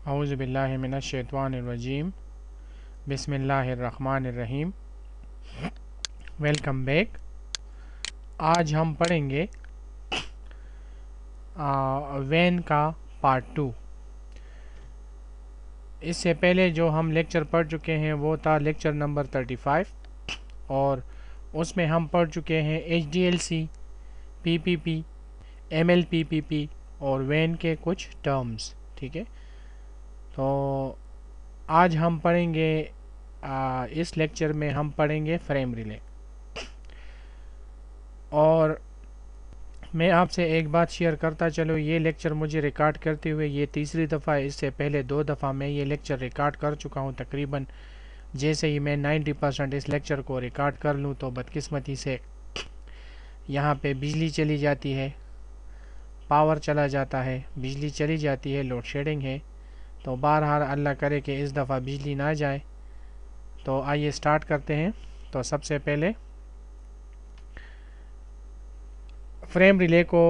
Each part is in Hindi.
औज़ु बिल्लाहि मिनश शैतानिर रजीम। बिस्मिल्लाहिर्रहमानिर्रहीम। Welcome back. आज हम पढ़ेंगे वैन का पार्ट 2। इससे पहले जो हम लेक्चर पढ़ चुके हैं वो था लेक्चर नंबर 35, और उसमें हम पढ़ चुके हैं HDLC, PPP, MLPPP और वैन के कुछ टर्म्स। ठीक है, तो आज हम पढ़ेंगे इस लेक्चर में हम पढ़ेंगे फ्रेम रिले। और मैं आपसे एक बात शेयर करता चलो, ये लेक्चर मुझे रिकॉर्ड करते हुए ये तीसरी दफ़ा है। इससे पहले 2 दफ़ा मैं ये लेक्चर रिकॉर्ड कर चुका हूँ तकरीबन। जैसे ही मैं 90% इस लेक्चर को रिकॉर्ड कर लूँ तो बदकिस्मती से यहाँ पे बिजली चली जाती है, पावर चला जाता है, बिजली चली जाती है, लोड शेडिंग है। तो बहरहाल अल्लाह करे कि इस दफ़ा बिजली ना जाए। तो आइए स्टार्ट करते हैं। तो सबसे पहले फ्रेम रिले को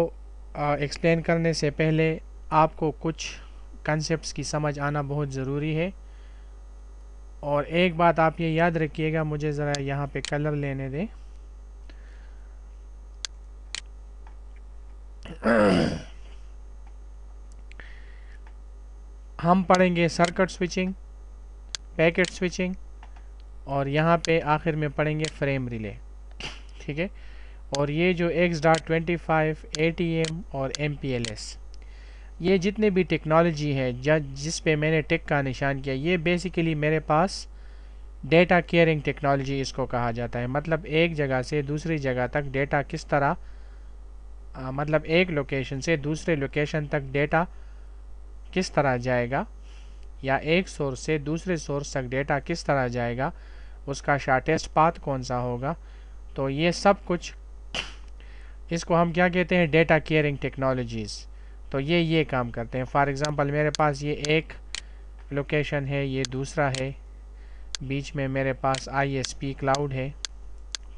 एक्सप्लेन करने से पहले आपको कुछ कंसेप्ट्स की समझ आना बहुत ज़रूरी है। और एक बात आप ये याद रखिएगा, मुझे ज़रा यहाँ पे कलर लेने दें। हम पढ़ेंगे सर्किट स्विचिंग, पैकेट स्विचिंग, और यहाँ पे आखिर में पढ़ेंगे फ्रेम रिले। ठीक है, और ये जो X.25, ATM और MPLS, ये जितने भी टेक्नोलॉजी है जिस पे मैंने टिक का निशान किया, ये बेसिकली मेरे पास डेटा केयरिंग टेक्नोलॉजी इसको कहा जाता है। मतलब एक जगह से दूसरी जगह तक डेटा किस तरह मतलब एक लोकेशन से दूसरे लोकेशन तक डेटा किस तरह जाएगा, या एक सोर्स से दूसरे सोर्स तक डेटा किस तरह जाएगा, उसका शॉर्टेस्ट पाथ कौन सा होगा। तो ये सब कुछ, इसको हम क्या कहते हैं, डेटा केयरिंग टेक्नोलॉजीज़। तो ये काम करते हैं। फॉर एग्ज़ाम्पल मेरे पास ये एक लोकेशन है, ये दूसरा है, बीच में मेरे पास ISP क्लाउड है।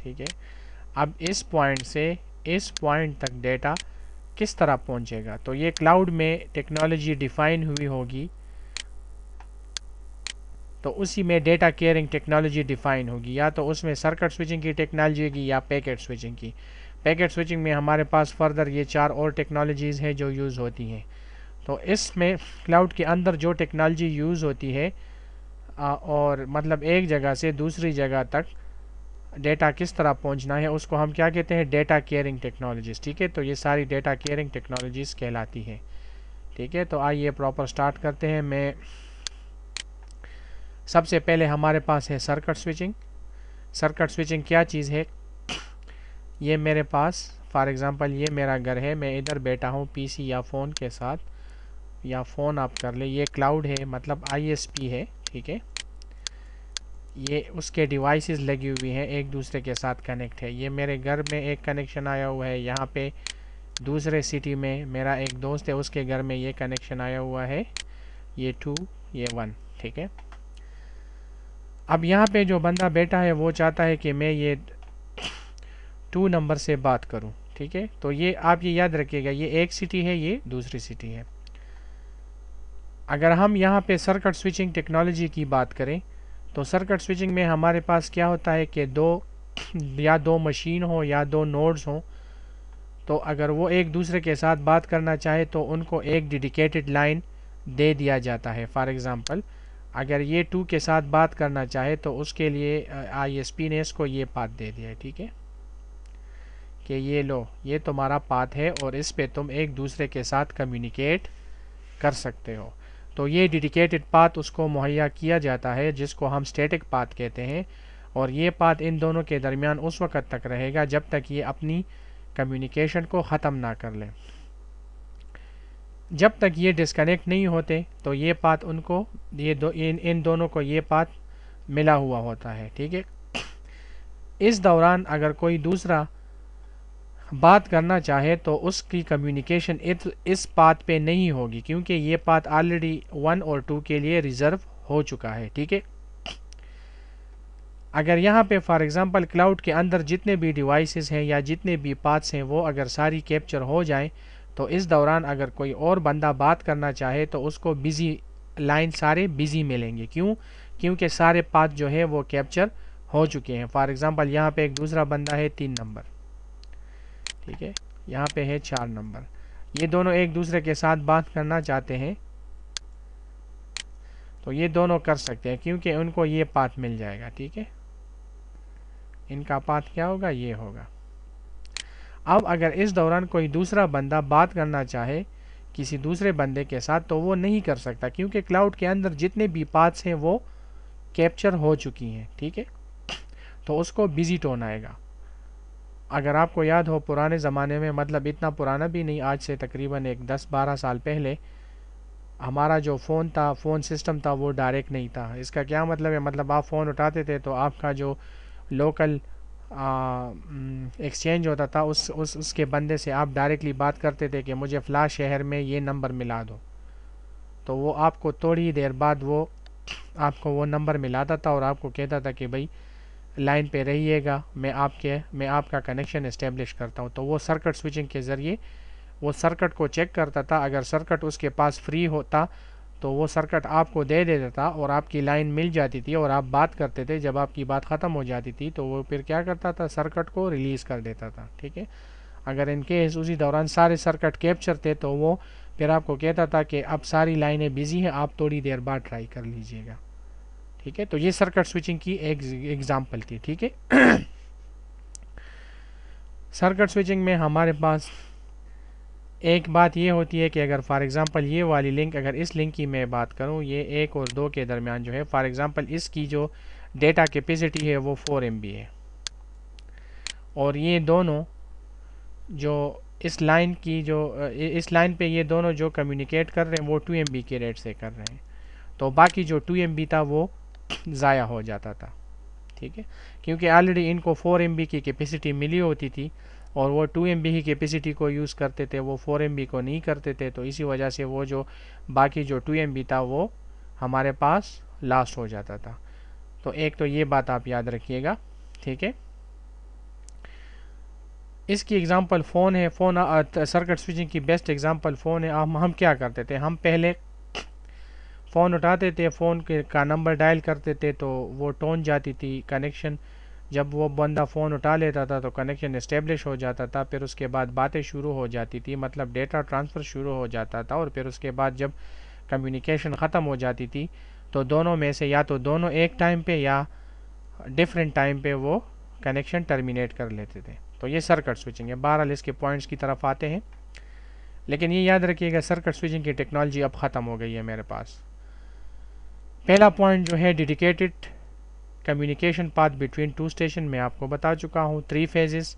ठीक है, अब इस पॉइंट से इस पॉइंट तक डेटा किस तरह पहुंचेगा, तो ये क्लाउड में टेक्नोलॉजी डिफाइन हुई होगी, तो उसी में डेटा केयरिंग टेक्नोलॉजी डिफाइन होगी। या तो उसमें सर्किट स्विचिंग की टेक्नोलॉजी होगी या पैकेट स्विचिंग की। पैकेट स्विचिंग में हमारे पास फर्दर ये 4 और टेक्नोलॉजीज़ हैं जो यूज़ होती हैं। तो इसमें क्लाउड के अंदर जो टेक्नोलॉजी यूज़ होती है और मतलब एक जगह से दूसरी जगह तक डेटा किस तरह पहुंचना है, उसको हम क्या कहते हैं, डेटा केयरिंग टेक्नोलॉजीज़। ठीक है, तो ये सारी डेटा केयरिंग टेक्नोलॉजीज़ कहलाती हैं। ठीक है, तो आइए प्रॉपर स्टार्ट करते हैं। मैं सबसे पहले हमारे पास है सर्किट स्विचिंग। सर्किट स्विचिंग क्या चीज़ है, ये मेरे पास फॉर एग्ज़ाम्पल ये मेरा घर है, मैं इधर बैठा हूँ PC या फ़ोन के साथ, या फ़ोन आप कर ले, ये क्लाउड है मतलब ISP है। ठीक है, ये उसके डिवाइसेस लगी हुई हैं, एक दूसरे के साथ कनेक्ट है। ये मेरे घर में एक कनेक्शन आया हुआ है, यहाँ पे दूसरे सिटी में मेरा एक दोस्त है, उसके घर में ये कनेक्शन आया हुआ है, ये 2 ये 1। ठीक है, अब यहाँ पे जो बंदा बैठा है वो चाहता है कि मैं ये 2 नंबर से बात करूँ। ठीक है, तो ये आप ये याद रखिएगा, ये एक सिटी है, ये दूसरी सिटी है। अगर हम यहाँ पे सर्किट स्विचिंग टेक्नोलॉजी की बात करें, तो सर्किट स्विचिंग में हमारे पास क्या होता है कि दो मशीन हो या 2 नोड्स हों, तो अगर वो एक दूसरे के साथ बात करना चाहे तो उनको एक डेडिकेटेड लाइन दे दिया जाता है। फॉर एग्ज़ाम्पल अगर ये 2 के साथ बात करना चाहे तो उसके लिए ISP ने इसको ये पाथ दे दिया है। ठीक है, कि ये लो, ये तुम्हारा पाथ है और इस पे तुम एक दूसरे के साथ कम्युनिकेट कर सकते हो। तो ये डेडिकेटेड पाथ उसको मुहैया किया जाता है, जिसको हम स्टैटिक पाथ कहते हैं। और ये पाथ इन दोनों के दरमियान उस वक़्त तक रहेगा जब तक ये अपनी कम्युनिकेशन को ख़त्म ना कर लें। जब तक ये डिस्कनेक्ट नहीं होते तो ये पाथ उनको इन दोनों को ये पाथ मिला हुआ होता है। ठीक है, इस दौरान अगर कोई दूसरा बात करना चाहे तो उसकी कम्युनिकेशन इस पाथ पे नहीं होगी, क्योंकि ये पाथ ऑलरेडी 1 और 2 के लिए रिज़र्व हो चुका है। ठीक है, अगर यहाँ पे फॉर एग्ज़ाम्पल क्लाउड के अंदर जितने भी डिवाइसेस हैं या जितने भी पाथ्स हैं वो अगर सारी कैप्चर हो जाएं, तो इस दौरान अगर कोई और बंदा बात करना चाहे तो उसको बिज़ी लाइन सारे बिजी मिलेंगे। क्यों? क्योंकि सारे पाथ जो है वो कैप्चर हो चुके हैं। फॉर एग्जांपल यहाँ पे एक दूसरा बंदा है 3 नंबर, ठीक है, यहाँ पे है 4 नंबर, ये दोनों एक दूसरे के साथ बात करना चाहते हैं तो ये दोनों कर सकते हैं क्योंकि उनको ये पाथ मिल जाएगा। ठीक है, इनका पाथ क्या होगा? ये होगा। अब अगर इस दौरान कोई दूसरा बंदा बात करना चाहे किसी दूसरे बंदे के साथ तो वो नहीं कर सकता क्योंकि क्लाउड के अंदर जितने भी पाथ्स हैं वो कैप्चर हो चुकी हैं। ठीक है, तो उसको बिजी टोन आएगा। अगर आपको याद हो पुराने ज़माने में, मतलब इतना पुराना भी नहीं, आज से तकरीबन एक 10-12 साल पहले हमारा जो फ़ोन था, फ़ोन सिस्टम था, वो डायरेक्ट नहीं था। इसका क्या मतलब है? मतलब आप फ़ोन उठाते थे तो आपका जो लोकल एक्सचेंज होता था उसके बंदे से आप डायरेक्टली बात करते थे कि मुझे फ़लाँ शहर में ये नंबर मिला दो, तो वो आपको थोड़ी देर बाद वो आपको वो नंबर मिलाता था और आपको कहता था कि भाई लाइन पे रहिएगा, मैं आपका कनेक्शन इस्टेब्लिश करता हूँ। तो वो सर्किट स्विचिंग के ज़रिए वो सर्किट को चेक करता था। अगर सर्किट उसके पास फ्री होता तो वो सर्किट आपको दे देता था और आपकी लाइन मिल जाती थी और आप बात करते थे। जब आपकी बात ख़त्म हो जाती थी तो वो फिर क्या करता था? सर्किट को रिलीज़ कर देता था। ठीक है, अगर इन केस उसी दौरान सारे सर्किट कैप्चर थे तो वो फिर आपको कहता था कि अब सारी लाइनें बिजी हैं, आप थोड़ी देर बाद ट्राई कर लीजिएगा। ठीक है, तो ये सर्किट स्विचिंग की एक एग्जाम्पल थी। ठीक है, सर्किट स्विचिंग में हमारे पास एक बात ये होती है कि अगर फॉर एग्ज़ाम्पल ये वाली लिंक, अगर इस लिंक की मैं बात करूँ, ये 1 और 2 के दरमियान जो है, फॉर एग्ज़ाम्पल इसकी जो डेटा कैपेसिटी है वो 4 MB है और ये दोनों जो इस लाइन की जो इस लाइन पे ये दोनों जो कम्युनिकेट कर रहे हैं वो 2 MB के रेट से कर रहे हैं, तो बाकी जो 2 MB था वो ज़ाया हो जाता था। ठीक है, क्योंकि ऑलरेडी इनको 4 MB की कैपेसिटी मिली होती थी और वो 2 MB की कैपेसिटी को यूज़ करते थे, वो 4 MB को नहीं करते थे, तो इसी वजह से वो जो बाकी जो 2 MB था वो हमारे पास लास्ट हो जाता था। तो एक तो ये बात आप याद रखिएगा। ठीक है, इसकी एग्ज़ाम्पल फ़ोन है। फ़ोन सर्किट स्विचिंग की बेस्ट एग्ज़ाम्पल फ़ोन है। हम क्या करते थे? हम पहले फ़ोन उठाते थे, फ़ोन का नंबर डायल करते थे तो वो टोन जाती थी, कनेक्शन जब वो बंदा फ़ोन उठा लेता था तो कनेक्शन इस्टेब्लिश हो जाता था। फिर उसके बाद बातें शुरू हो जाती थी, मतलब डेटा ट्रांसफ़र शुरू हो जाता था और फिर उसके बाद जब कम्युनिकेशन ख़त्म हो जाती थी तो दोनों में से या तो दोनों एक टाइम पे या डिफरेंट टाइम पे वो कनेक्शन टर्मिनेट कर लेते थे। तो ये सर्किट स्विचिंग है। बहरहाल इसके पॉइंट्स की तरफ आते हैं, लेकिन ये याद रखिएगा सर्किट स्विचिंग की टेक्नोलॉजी अब ख़त्म हो गई है मेरे पास। पहला पॉइंट जो है dedicated communication path between 2 station, मैं आपको बता चुका हूँ। 3 phases,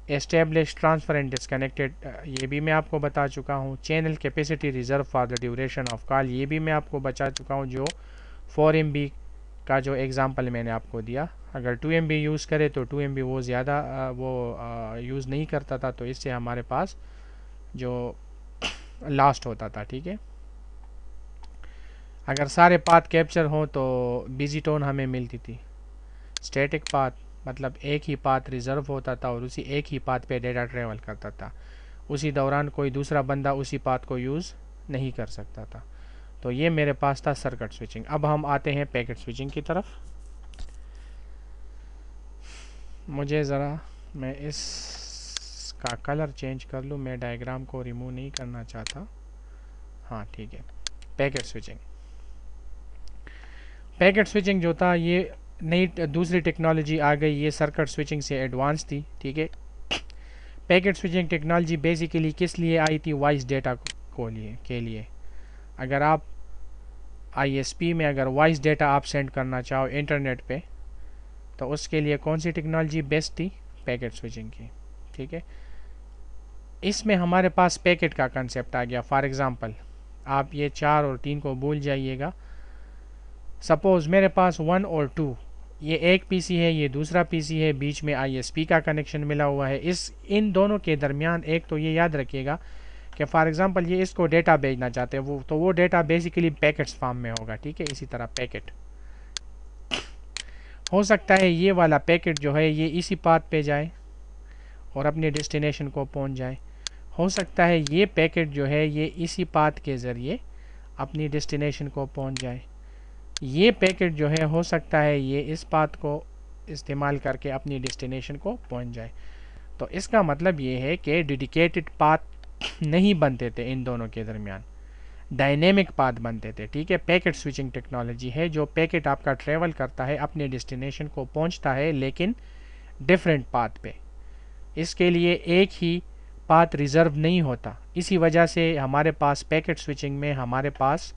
establish, transfer and disconnected, ये भी मैं आपको बता चुका हूँ। Channel capacity reserve for the duration of call, ये भी मैं आपको बता चुका हूँ, जो 4 MB का जो एग्ज़ाम्पल मैंने आपको दिया। अगर 2 MB यूज़ करे तो 2 MB वो ज़्यादा यूज़ नहीं करता था, तो इससे हमारे पास जो लास्ट होता था। ठीक है, अगर सारे पाथ कैप्चर हों तो बिजी टोन हमें मिलती थी। स्टैटिक पाथ मतलब एक ही पाथ रिज़र्व होता था और उसी एक ही पाथ पे डेटा ट्रेवल करता था, उसी दौरान कोई दूसरा बंदा उसी पाथ को यूज़ नहीं कर सकता था। तो ये मेरे पास था सर्किट स्विचिंग। अब हम आते हैं पैकेट स्विचिंग की तरफ। मुझे ज़रा मैं इसका कलर चेंज कर लूँ, मैं डायग्राम को रिमूव नहीं करना चाहता। हाँ ठीक है, पैकेट स्विचिंग। पैकेट स्विचिंग जो था ये नई दूसरी टेक्नोलॉजी आ गई, ये सर्किट स्विचिंग से एडवांस थी। ठीक है, पैकेट स्विचिंग टेक्नोलॉजी बेसिकली किस लिए आई थी? वॉइस डेटा के लिए। अगर आप ISP में अगर वॉइस डेटा आप सेंड करना चाहो इंटरनेट पे तो उसके लिए कौन सी टेक्नोलॉजी बेस्ट थी? पैकेट स्विचिंग की। ठीक है, इसमें हमारे पास पैकेट का कंसेप्ट आ गया। फॉर एग्ज़ाम्पल आप ये 4 और 3 को भूल जाइएगा। सपोज़ मेरे पास 1 और 2, ये एक PC है, ये दूसरा PC है, बीच में ISP का कनेक्शन मिला हुआ है। इन दोनों के दरमियान एक तो ये याद रखिएगा कि फॉर एग्ज़ाम्पल ये इसको डेटा भेजना चाहते हैं, वो डेटा बेसिकली पैकेट्स फॉर्म में होगा। ठीक है, इसी तरह पैकेट हो सकता है ये वाला पैकेट जो है ये इसी पाथ पे जाए और अपने डेस्टिनेशन को पहुंच जाए। हो सकता है ये पैकेट जो है ये इसी पाथ के ज़रिए अपनी डेस्टिनेशन को पहुंच जाए। ये पैकेट जो है हो सकता है ये इस पाथ को इस्तेमाल करके अपनी डेस्टिनेशन को पहुंच जाए। तो इसका मतलब ये है कि डेडिकेटेड पाथ नहीं बनते थे इन दोनों के दरमियान, डायनेमिक पाथ बनते थे। ठीक है, पैकेट स्विचिंग टेक्नोलॉजी है जो पैकेट आपका ट्रेवल करता है, अपने डेस्टिनेशन को पहुंचता है, लेकिन डिफरेंट पाथ पे। इसके लिए एक ही पाथ रिजर्व नहीं होता। इसी वजह से हमारे पास पैकेट स्विचिंग में हमारे पास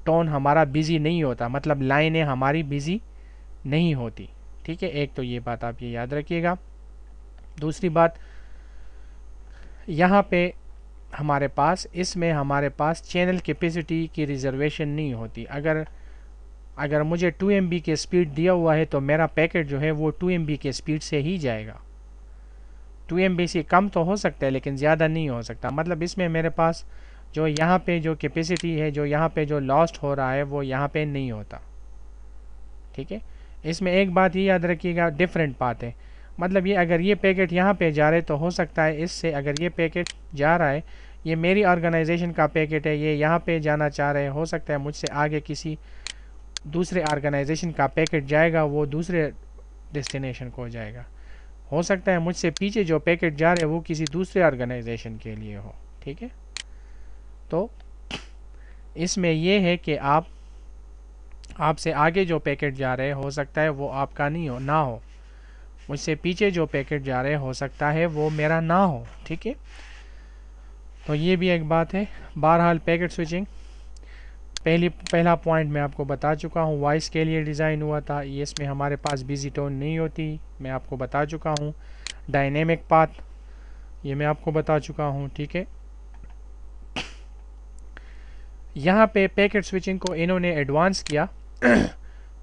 टोन हमारा बिज़ी नहीं होता, मतलब लाइनें हमारी बिज़ी नहीं होती। ठीक है, एक तो ये बात आप ये याद रखिएगा। दूसरी बात, यहाँ पे हमारे पास इसमें हमारे पास चैनल कैपेसिटी की रिजर्वेशन नहीं होती। अगर मुझे 2 MB के स्पीड दिया हुआ है तो मेरा पैकेट जो है वो 2 MB के स्पीड से ही जाएगा। 2 MB से कम तो हो सकता है लेकिन ज़्यादा नहीं हो सकता। मतलब इसमें मेरे पास जो यहाँ पे जो कैपेसिटी है, जो यहाँ पे जो लॉस्ट हो रहा है वो यहाँ पे नहीं होता। ठीक है, इसमें एक बात ये याद रखिएगा, डिफरेंट बात है। मतलब ये अगर ये पैकेट यहाँ पे जा रहे तो हो सकता है इससे, अगर ये पैकेट जा रहा है, ये मेरी ऑर्गेनाइजेशन का पैकेट है, ये यहाँ पे जाना चाह रहे हैं, हो सकता है मुझसे आगे किसी दूसरे ऑर्गेनाइजेशन का पैकेट जाएगा, वो दूसरे डेस्टिनेशन को जाएगा। हो सकता है मुझसे पीछे जो पैकेट जा रहे हैं वो किसी दूसरे ऑर्गेनाइजेशन के लिए हो। ठीक है, तो इसमें यह है कि आपसे आगे जो पैकेट जा रहे हैं हो सकता है वो आपका ना हो, मुझसे पीछे जो पैकेट जा रहे हैं हो सकता है वो मेरा ना हो। ठीक है, तो ये भी एक बात है। बहरहाल पैकेट स्विचिंग पहला पॉइंट मैं आपको बता चुका हूँ, वॉइस के लिए डिज़ाइन हुआ था। ये इसमें हमारे पास बिजी टोन नहीं होती, मैं आपको बता चुका हूँ। डायनेमिक पाथ, ये मैं आपको बता चुका हूँ। ठीक है, यहाँ पे पैकेट स्विचिंग को इन्होंने एडवांस किया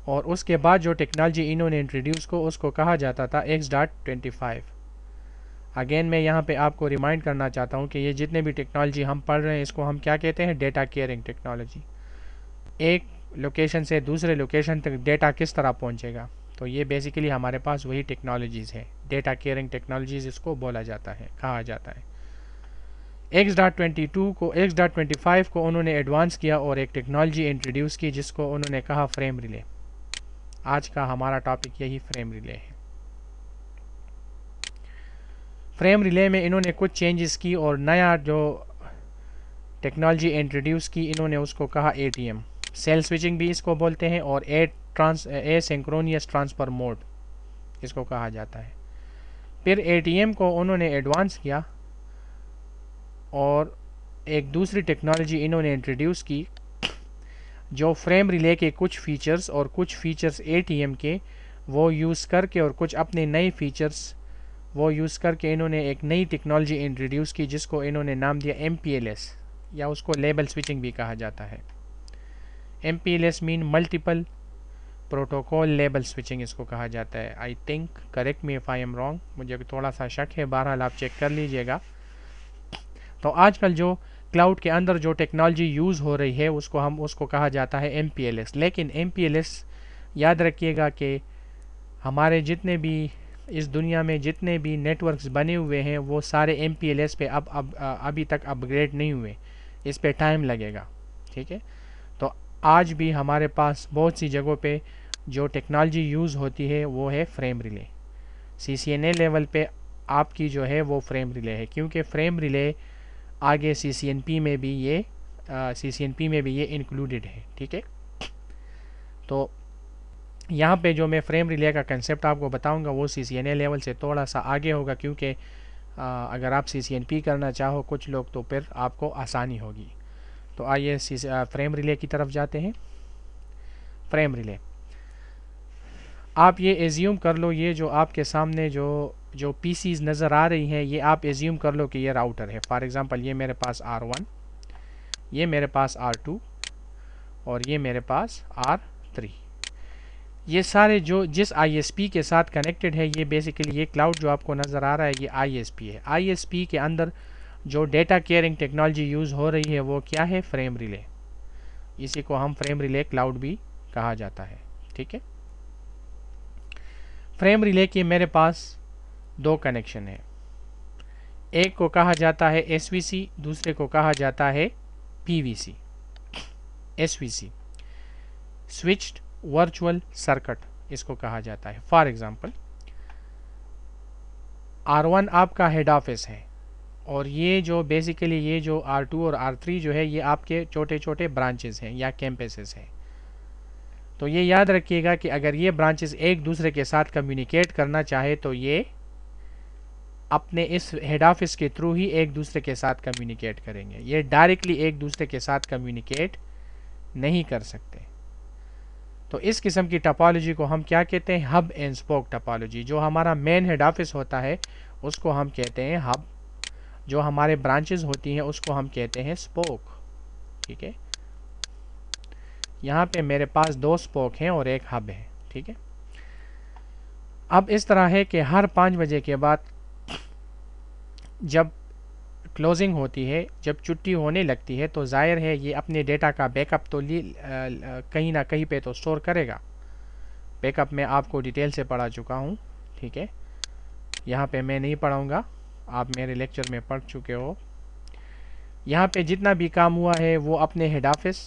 और उसके बाद जो टेक्नोलॉजी इन्होंने इंट्रोड्यूस को उसको कहा जाता था X.25। अगेन मैं यहाँ पे आपको रिमाइंड करना चाहता हूँ कि ये जितने भी टेक्नोलॉजी हम पढ़ रहे हैं इसको हम क्या कहते हैं, डेटा केयरिंग टेक्नोलॉजी। एक लोकेशन से दूसरे लोकेशन तक डेटा किस तरह पहुँचेगा, तो ये बेसिकली हमारे पास वही टेक्नोलॉजीज़ है, डेटा केयरिंग टेक्नोलॉजीज़ इसको बोला जाता है, कहा जाता है। X.25 को उन्होंने एडवांस किया और एक टेक्नोलॉजी इंट्रोड्यूस की जिसको उन्होंने कहा फ्रेम रिले। आज का हमारा टॉपिक यही फ्रेम रिले है। फ्रेम रिले में इन्होंने कुछ चेंजेस की और नया जो टेक्नोलॉजी इंट्रोड्यूस की इन्होंने उसको कहा ATM, सेल स्विचिंग भी इसको बोलते हैं, और एसिंक्रोनियस ट्रांसफ़र मोड इसको कहा जाता है। फिर ATM को उन्होंने एडवांस किया और एक दूसरी टेक्नोलॉजी इन्होंने इंट्रोड्यूस की जो फ्रेम रिले के कुछ फीचर्स और कुछ फीचर्स ATM के वो यूज़ करके और कुछ अपने नए फीचर्स वो यूज़ करके इन्होंने एक नई टेक्नोलॉजी इंट्रोड्यूस की जिसको इन्होंने नाम दिया MPLS, या उसको लेबल स्विचिंग भी कहा जाता है। MPLS mean multiple protocol label switching इसको कहा जाता है। I think, correct me if I am wrong, मुझे थोड़ा सा शक है, बहरहाल आप चेक कर लीजिएगा। तो आजकल जो क्लाउड के अंदर जो टेक्नोलॉजी यूज़ हो रही है उसको कहा जाता है MPLS। लेकिन MPLS याद रखिएगा कि हमारे जितने भी इस दुनिया में जितने भी नेटवर्क्स बने हुए हैं वो सारे MPLS पे अभी तक अपग्रेड नहीं हुए, इस पे टाइम लगेगा। ठीक है, तो आज भी हमारे पास बहुत सी जगहों पे जो टेक्नोलॉजी यूज़ होती है वो है फ्रेम रिले। CCNA लेवल पे आपकी जो है वो फ्रेम रिले है, क्योंकि फ्रेम रिले आगे CCNP में भी ये इंक्लूडेड है। ठीक है, तो यहाँ पे जो मैं फ्रेम रिले का कंसेप्ट आपको बताऊंगा वो CCNA लेवल से थोड़ा सा आगे होगा, क्योंकि अगर आप CCNP करना चाहो कुछ लोग तो फिर आपको आसानी होगी। तो आइए फ्रेम रिले की तरफ जाते हैं। फ्रेम रिले, आप ये एज्यूम कर लो, ये जो आपके सामने जो PCs नज़र आ रही हैं ये आप एज्यूम कर लो कि ये राउटर है। फॉर एग्ज़ाम्पल ये मेरे पास R1, ये मेरे पास R2 और ये मेरे पास R3। ये सारे जो जिस ISP के साथ कनेक्टेड है, ये बेसिकली ये क्लाउड जो आपको नज़र आ रहा है ये ISP है। ISP के अंदर जो डेटा केयरिंग टेक्नोलॉजी यूज़ हो रही है वो क्या है, फ्रेम रिले। इसी को हम फ्रेम रिले क्लाउड भी कहा जाता है। ठीक है, फ्रेम रिले के मेरे पास दो कनेक्शन है, एक को कहा जाता है SVC, दूसरे को कहा जाता है PVC। SVC, switched virtual circuit इसको कहा जाता है। फॉर एग्जांपल R1 आपका हेड ऑफिस है और ये जो बेसिकली ये जो R2 और R3 जो है ये आपके छोटे छोटे ब्रांचेस हैं या कैंपसेस हैं। तो ये याद रखिएगा कि अगर ये ब्रांचेस एक दूसरे के साथ कम्युनिकेट करना चाहे तो ये अपने इस हेड ऑफिस के थ्रू ही एक दूसरे के साथ कम्युनिकेट करेंगे, ये डायरेक्टली एक दूसरे के साथ कम्युनिकेट नहीं कर सकते। तो इस किस्म की टोपोलॉजी को हम क्या कहते हैं? Hub and spoke topology. जो हमारा मेन हेड ऑफिस होता है उसको हम कहते हैं हब, जो हमारे ब्रांचेस होती हैं उसको हम कहते हैं स्पोक। ठीक है, यहाँ पे मेरे पास 2 स्पोक हैं और एक हब है। ठीक है, अब इस तरह है कि हर 5 बजे के बाद जब क्लोजिंग होती है, जब छुट्टी होने लगती है, तो जाहिर है ये अपने डेटा का बैकअप तो कहीं ना कहीं पे तो स्टोर करेगा। बैकअप में आपको डिटेल से पढ़ा चुका हूँ। ठीक है, यहाँ पे मैं नहीं पढ़ाऊँगा, आप मेरे लेक्चर में पढ़ चुके हो। यहाँ पे जितना भी काम हुआ है वो अपने हेड ऑफिस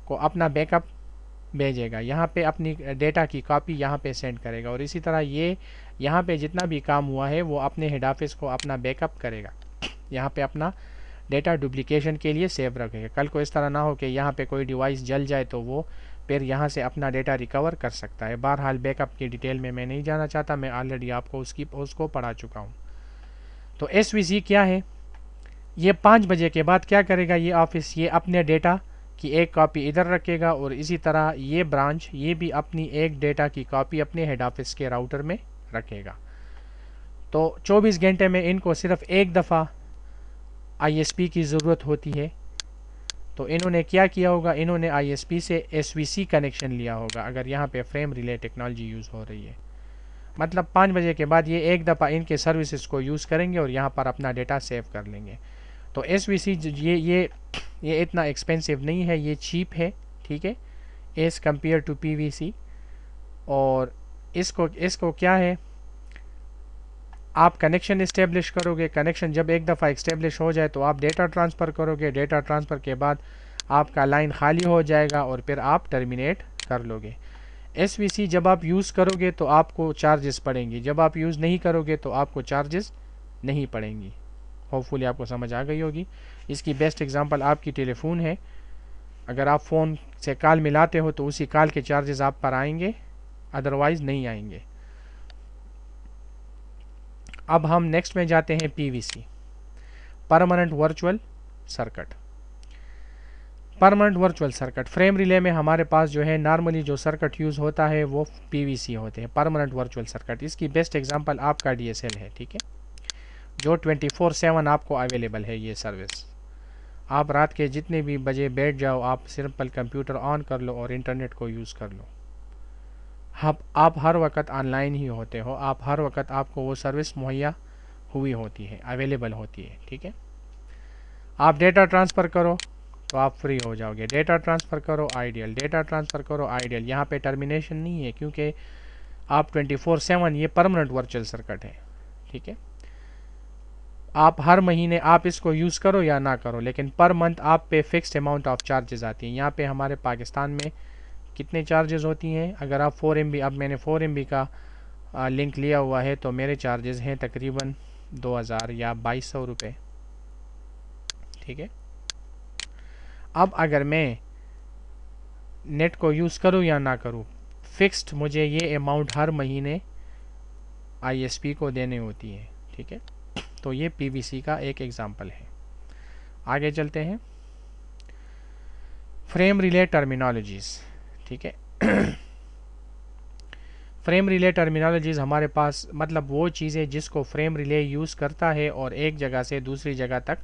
को अपना बैकअप भेजेगा, यहाँ पे अपनी डेटा की कॉपी यहाँ पे सेंड करेगा, और इसी तरह ये यहाँ पे जितना भी काम हुआ है वो अपने हेड ऑफिस को अपना बैकअप करेगा, यहाँ पे अपना डेटा डुप्लीकेशन के लिए सेव रखेगा। कल को इस तरह ना हो कि यहाँ पे कोई डिवाइस जल जाए तो वो फिर यहाँ से अपना डेटा रिकवर कर सकता है। बहरहाल बैकअप की डिटेल में मैं नहीं जाना चाहता, मैं ऑलरेडी आपको उसको पढ़ा चुका हूँ। तो SVC क्या है? ये 5 बजे के बाद क्या करेगा ये ऑफिस? ये अपने डेटा की एक कॉपी इधर रखेगा और इसी तरह ये ब्रांच ये भी अपनी एक डेटा की कॉपी अपने हेड ऑफिस के राउटर में रखेगा। तो 24 घंटे में इनको सिर्फ एक दफ़ा ISP की ज़रूरत होती है। तो इन्होंने क्या किया होगा? इन्होंने ISP से SVC कनेक्शन लिया होगा अगर यहाँ पे फ्रेम रिले टेक्नोलॉजी यूज़ हो रही है। मतलब 5 बजे के बाद ये एक दफ़ा इनके सर्विसेज को यूज़ करेंगे और यहाँ पर अपना डेटा सेव कर लेंगे। तो SVC ये इतना एक्सपेंसिव नहीं है, ये चीप है। ठीक है, एज़ कम्पेयर टू PVC। और इसको क्या है, आप कनेक्शन इस्टेब्लिश करोगे, कनेक्शन जब एक दफ़ा इस्टेब्लिश हो जाए तो आप डेटा ट्रांसफ़र करोगे, डेटा ट्रांसफ़र के बाद आपका लाइन खाली हो जाएगा और फिर आप टर्मिनेट कर लोगे। SVC जब आप यूज़ करोगे तो आपको चार्जेस पड़ेंगी, जब आप यूज़ नहीं करोगे तो आपको चार्जेस नहीं पड़ेंगी। होपफुली आपको समझ आ गई होगी। इसकी बेस्ट एग्जांपल आपकी टेलीफोन है। अगर आप फ़ोन से कॉल मिलाते हो तो उसी कॉल के चार्जेस आप पर आएंगे, अदरवाइज़ नहीं आएंगे। अब हम नेक्स्ट में जाते हैं PVC, permanent virtual circuit. Permanent virtual circuit frame relay में हमारे पास जो है नॉर्मली जो सर्किट यूज़ होता है वो PVC होते हैं, परमानेंट वर्चुअल सर्किट। इसकी बेस्ट एग्जांपल आपका DSL है। ठीक है, जो 24/7 आपको अवेलेबल है ये सर्विस। आप रात के जितने भी बजे बैठ जाओ, आप सिंपल कंप्यूटर ऑन कर लो और इंटरनेट को यूज़ कर लो। आप हर वक्त ऑनलाइन ही होते हो, आप हर वक्त आपको वो सर्विस मुहैया हुई होती है, अवेलेबल होती है। ठीक है, आप डेटा ट्रांसफ़र करो तो आप फ्री हो जाओगे, डेटा ट्रांसफ़र करो आइडियल, डेटा ट्रांसफ़र करो आइडियल। यहाँ पे टर्मिनेशन नहीं है क्योंकि आप 24/7 ये परमानेंट वर्चुअल सर्किट है। ठीक है, आप हर महीने आप इसको यूज़ करो या ना करो, लेकिन पर मंथ आप पे फिक्स्ड अमाउंट ऑफ चार्जेस आती हैं। यहाँ पे हमारे पाकिस्तान में कितने चार्जेस होती हैं? अगर आप 4 MB, अब मैंने 4 MB का लिंक लिया हुआ है तो मेरे चार्जेस हैं तकरीबन 2000 या 2200 रुपये। ठीक है, अब अगर मैं नेट को यूज़ करूँ या ना करूँ, फिक्स्ड मुझे ये अमाउंट हर महीने ISP को देनी होती है। ठीक है, तो ये PVC का एक एग्जांपल है। आगे चलते हैं, फ्रेम रिले टर्मिनोलॉजीज़। ठीक है, फ्रेम रिले टर्मिनोलॉजीज़ हमारे पास मतलब वो चीज़ें जिसको फ्रेम रिले यूज़ करता है और एक जगह से दूसरी जगह तक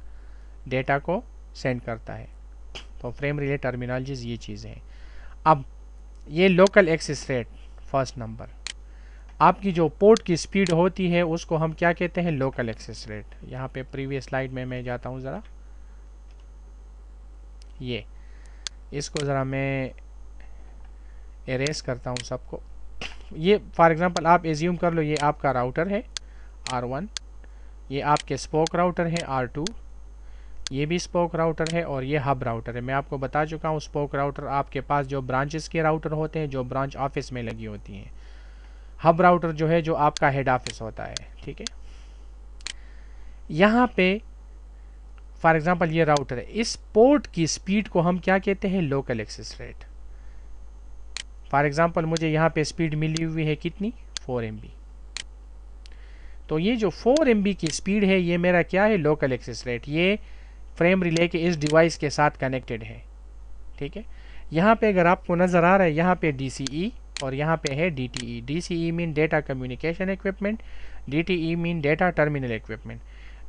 डेटा को सेंड करता है। तो फ्रेम रिले टर्मिनोलॉजीज़ ये चीज़ें हैं। अब ये local access rate first number, आपकी जो पोर्ट की स्पीड होती है उसको हम क्या कहते हैं? Local access rate. यहाँ पे प्रीवियस स्लाइड में मैं जाता हूँ ज़रा, ये इसको ज़रा मैं एरेस करता हूँ सबको। ये फॉर एग्जांपल आप एज्यूम कर लो ये आपका राउटर है R1, ये आपके स्पोक राउटर है R2, ये भी स्पोक राउटर है और ये हब राउटर है। मैं आपको बता चुका हूँ स्पोक राउटर आपके पास जो ब्रांचेस के राउटर होते हैं, जो ब्रांच ऑफिस में लगी होती हैं। हब राउटर जो है जो आपका हेड ऑफिस होता है, ठीक है। यहाँ पे फॉर एग्जांपल ये राउटर है, इस पोर्ट की स्पीड को हम क्या कहते हैं, local access rate. For example मुझे यहाँ पे स्पीड मिली हुई है कितनी, 4 MB। तो ये जो 4 MB की स्पीड है ये मेरा क्या है, लोकल एक्सेस रेट। ये फ्रेम रिले के इस डिवाइस के साथ कनेक्टेड है, ठीक है। यहाँ पे अगर आपको नज़र आ रहा है, यहाँ पे DCE और यहाँ पे है DTE। DCE mean data communication equipment, DTE mean data terminal equipment.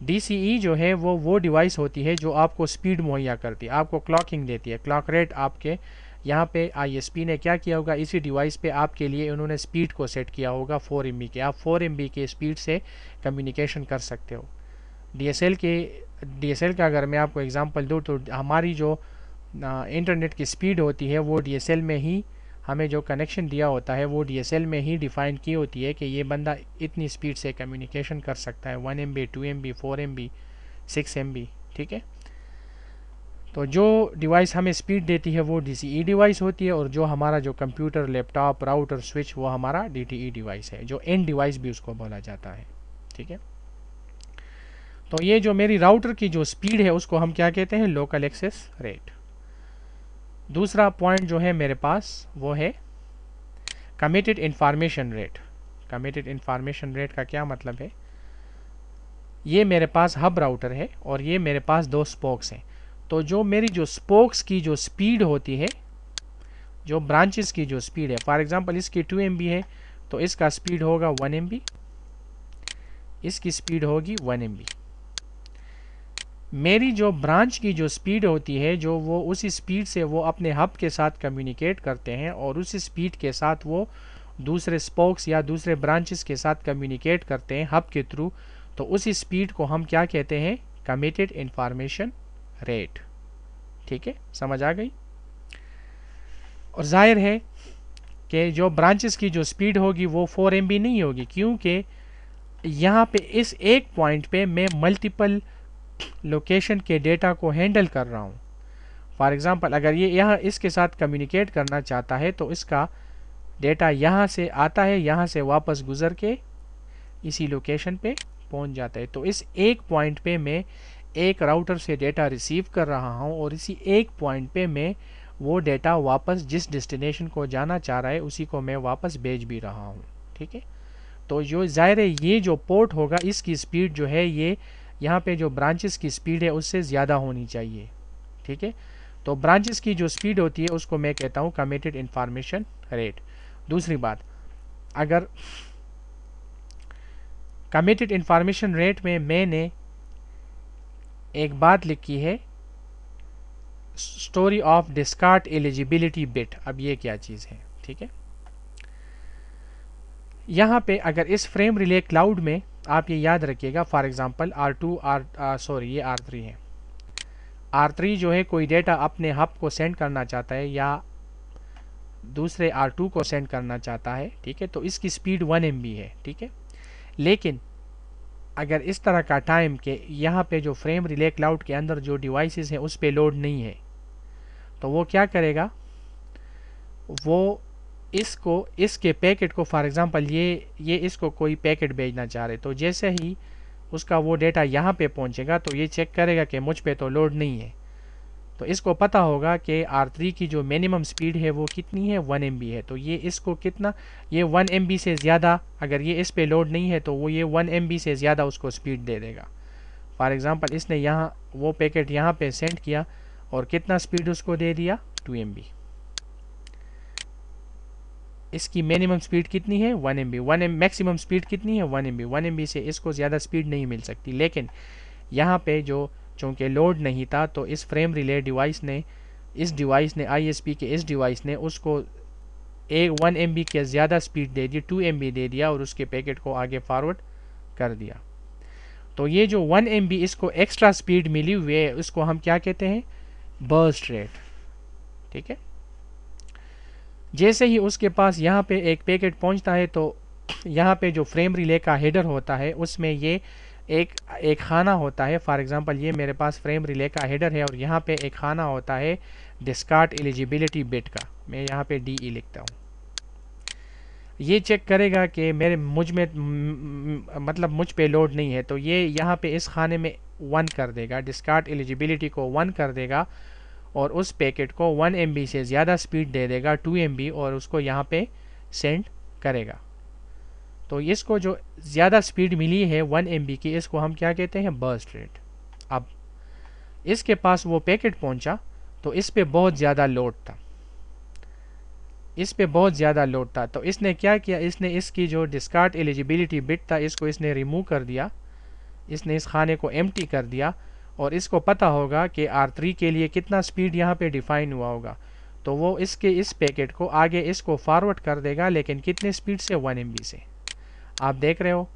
DCE जो है वो डिवाइस होती है जो आपको स्पीड मुहैया करती है, आपको क्लॉकिंग देती है, क्लॉक रेट। आपके यहाँ पे ISP ने क्या किया होगा, इसी डिवाइस पे आपके लिए उन्होंने स्पीड को सेट किया होगा 4 MB के। आप 4 MB के स्पीड से कम्युनिकेशन कर सकते हो। DSL का अगर मैं आपको एग्जांपल दूँ तो हमारी जो इंटरनेट की स्पीड होती है वो DSL में ही, हमें जो कनेक्शन दिया होता है वो DSL में ही डिफ़ाइन की होती है कि ये बंदा इतनी स्पीड से कम्युनिकेशन कर सकता है, 1 MB, 2 MB, 4 MB, 6 MB, ठीक है। तो जो डिवाइस हमें स्पीड देती है वो DCE डिवाइस होती है, और जो हमारा जो कंप्यूटर, लैपटॉप, राउटर, स्विच, वो हमारा DTE डिवाइस है, जो एंड डिवाइस भी उसको बोला जाता है, ठीक है। तो ये जो मेरी राउटर की जो स्पीड है उसको हम क्या कहते हैं, लोकल एक्सेस रेट। दूसरा पॉइंट जो है मेरे पास वो है committed information rate. Committed information rate का क्या मतलब है, ये मेरे पास हब राउटर है और ये मेरे पास 2 स्पोक्स हैं। तो जो मेरी जो स्पोक्स की जो स्पीड होती है, जो ब्रांचेस की जो स्पीड है, फॉर एग्जांपल इसकी 2 MB है तो इसका स्पीड होगा 1 MB, इसकी स्पीड होगी 1 MB। मेरी जो ब्रांच की जो स्पीड होती है, जो वो उसी स्पीड से वो अपने हब के साथ कम्युनिकेट करते हैं और उसी स्पीड के साथ वो दूसरे स्पोक्स या दूसरे ब्रांचेस के साथ कम्युनिकेट करते हैं हब के थ्रू। तो उसी स्पीड को हम क्या कहते हैं, कमिटेड इंफॉर्मेशन रेट, ठीक है, समझ आ गई। और जाहिर है कि जो ब्रांचेस की जो स्पीड होगी वो 4 MB नहीं होगी, क्योंकि यहाँ पे इस एक पॉइंट पे मैं मल्टीपल लोकेशन के डेटा को हैंडल कर रहा हूँ। फॉर एग्जांपल अगर ये यहाँ इसके साथ कम्युनिकेट करना चाहता है तो इसका डेटा यहाँ से आता है, यहाँ से वापस गुजर के इसी लोकेशन पे पहुँच जाता है। तो इस एक पॉइंट पे मैं एक राउटर से डेटा रिसीव कर रहा हूँ और इसी एक पॉइंट पे मैं वो डेटा वापस जिस डेस्टिनेशन को जाना चाह रहा है उसी को मैं वापस भेज भी रहा हूँ, ठीक है। तो जो ज़ाहिर है ये जो पोर्ट होगा इसकी स्पीड जो है ये यहाँ पे जो ब्रांचेस की स्पीड है उससे ज़्यादा होनी चाहिए, ठीक है। तो ब्रांचेस की जो स्पीड होती है उसको मैं कहता हूँ कमिटेड इंफॉर्मेशन रेट। दूसरी बात, अगर कमिटेड इंफॉर्मेशन रेट में मैंने एक बात लिखी है, story of discard eligibility bit. अब ये क्या चीज़ है, ठीक है। यहाँ पे अगर इस फ्रेम रिले क्लाउड में आप ये याद रखिएगा, फॉर एग्जांपल ये R3 है। R3 जो है कोई डेटा अपने हब को सेंड करना चाहता है या दूसरे R2 को सेंड करना चाहता है, ठीक है। तो इसकी स्पीड 1 MB है, ठीक है। लेकिन अगर इस तरह का टाइम के यहाँ पे जो फ्रेम रिले क्लाउड के अंदर जो डिवाइसेस हैं उस पे लोड नहीं है, तो वो क्या करेगा, वो इसके पैकेट को, फॉर एग्जांपल ये इसको कोई पैकेट भेजना चाह रहे, तो जैसे ही उसका वो डेटा यहाँ पे पहुँचेगा तो ये चेक करेगा कि मुझ पे तो लोड नहीं है। तो इसको पता होगा कि R3 की जो मिनिमम स्पीड है वो कितनी है, 1 MB है। तो ये इसको कितना, ये 1 MB से ज़्यादा, अगर ये इस पे लोड नहीं है तो वो ये 1 MB से ज़्यादा उसको स्पीड दे देगा। फॉर एग्जांपल इसने यहाँ वो पैकेट यहाँ पे सेंड किया और कितना स्पीड उसको दे दिया, 2 MB। इसकी मिनिमम स्पीड कितनी है, 1 MB। मैक्सिमम स्पीड कितनी है, 1 MB। 1 MB से इसको ज़्यादा स्पीड नहीं मिल सकती। लेकिन यहाँ पे जो चूँकि लोड नहीं था तो इस फ्रेम रिले डिवाइस ने ISP के इस डिवाइस ने उसको 1 MB के ज़्यादा स्पीड दे दी, 2 MB दे दिया और उसके पैकेट को आगे फॉरवर्ड कर दिया। तो ये जो 1 MB इसको एक्स्ट्रा स्पीड मिली हुई है उसको हम क्या कहते हैं, बर्स्ट रेट, ठीक है। जैसे ही उसके पास यहाँ पे एक पैकेट पहुँचता है तो यहाँ पे जो फ्रेम रिले का हेडर होता है उसमें ये एक खाना होता है, फॉर एग्जांपल ये मेरे पास फ्रेम रिले का हेडर है और यहाँ पे एक खाना होता है डिस्कार्ड एलिजिबिलिटी बिट का, मैं यहाँ पे DE लिखता हूँ। ये चेक करेगा कि मेरे मतलब मुझ पे लोड नहीं है, तो ये यहाँ पे इस खाने में 1 कर देगा, डिस्कार्ड एलिजिबिलिटी को 1 कर देगा और उस पैकेट को 1 MB से ज़्यादा स्पीड दे देगा, 2 MB, और उसको यहाँ पे सेंड करेगा। तो इसको जो ज़्यादा स्पीड मिली है 1 MB की, इसको हम क्या कहते हैं, बर्स्ट रेट। अब इसके पास वो पैकेट पहुंचा तो इस पे बहुत ज़्यादा लोड था, इस पे बहुत ज़्यादा लोड था, तो इसने क्या किया, इसने इसकी जो डिस्कार्ड एलिजिबिलिटी बिट था इसको इसने रिमूव कर दिया, इसने इस खाने को एम्प्टी कर दिया, और इसको पता होगा कि R3 के लिए कितना स्पीड यहाँ पे डिफाइन हुआ होगा, तो वो इसके इस पैकेट को आगे इसको फॉरवर्ड कर देगा, लेकिन कितने स्पीड से, 1 MB से। आप देख रहे हो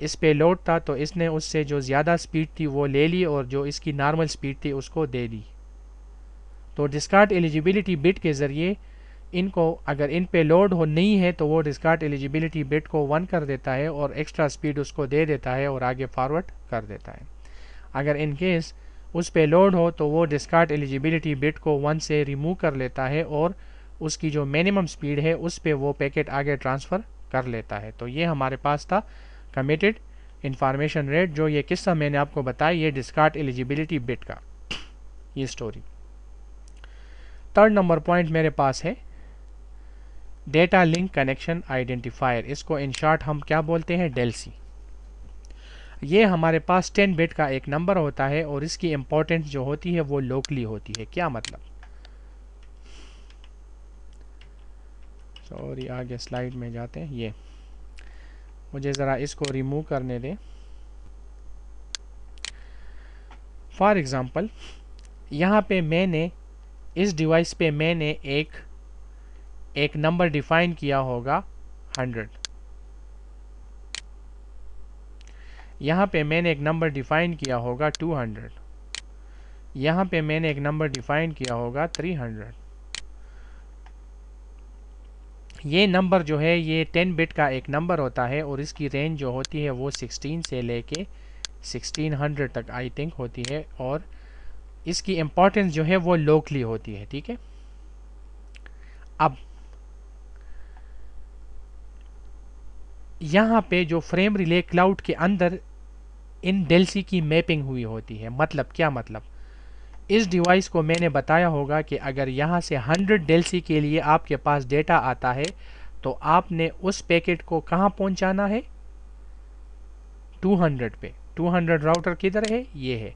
इस पे लोड था तो इसने उससे जो ज़्यादा स्पीड थी वो ले ली और जो इसकी नॉर्मल स्पीड थी उसको दे दी। तो डिस्कार्ड एलिजिबिलिटी बिट के ज़रिए इनको, अगर इन पे लोड हो नहीं है तो वो डिस्कार्ड एलिजिबिलिटी बिट को 1 कर देता है और एक्स्ट्रा स्पीड उसको दे देता है और आगे फॉरवर्ड कर देता है। अगर इन केस उस पे लोड हो तो वो डिस्कार्ड एलिजिबिलिटी बिट को 1 से रिमूव कर लेता है और उसकी जो मिनिमम स्पीड है उस पे वो पैकेट आगे ट्रांसफ़र कर लेता है। तो ये हमारे पास था कमिटेड इंफॉर्मेशन रेट, जो ये किस्सा मैंने आपको बताया, ये डिस्कार्ड एलिजिबिलिटी बिट का ये स्टोरी। 3rd नंबर पॉइंट मेरे पास है डेटा लिंक कनेक्शन आइडेंटिफायर, इसको इन शॉर्ट हम क्या बोलते हैं, डेल्सी। ये हमारे पास 10 बिट का एक नंबर होता है और इसकी इम्पोर्टेंस जो होती है वो लोकली होती है। क्या मतलब, सॉरी आगे स्लाइड में जाते हैं, ये मुझे ज़रा इसको रिमूव करने दें। फॉर एग्ज़ाम्पल यहाँ पे मैंने इस डिवाइस पे मैंने एक नंबर डिफाइन किया होगा 100, यहाँ पे मैंने एक नंबर डिफाइन किया होगा 200, यहाँ पे मैंने एक नंबर डिफाइन किया होगा 300। ये नंबर जो है ये 10 बिट का एक नंबर होता है और इसकी रेंज जो होती है वो 16 से लेके 1600 तक आई थिंक होती है, और इसकी इम्पोर्टेंस जो है वो लोकली होती है। ठीक है, अब यहाँ पे जो फ्रेम रिले क्लाउड के अंदर इन डेल्सी की मैपिंग हुई होती है। मतलब क्या मतलब, इस डिवाइस को मैंने बताया होगा कि अगर यहाँ से 100 डेल्सी के लिए आपके पास डेटा आता है तो आपने उस पैकेट को कहाँ पहुँचाना है, 200 पे। 200 राउटर किधर है, ये है।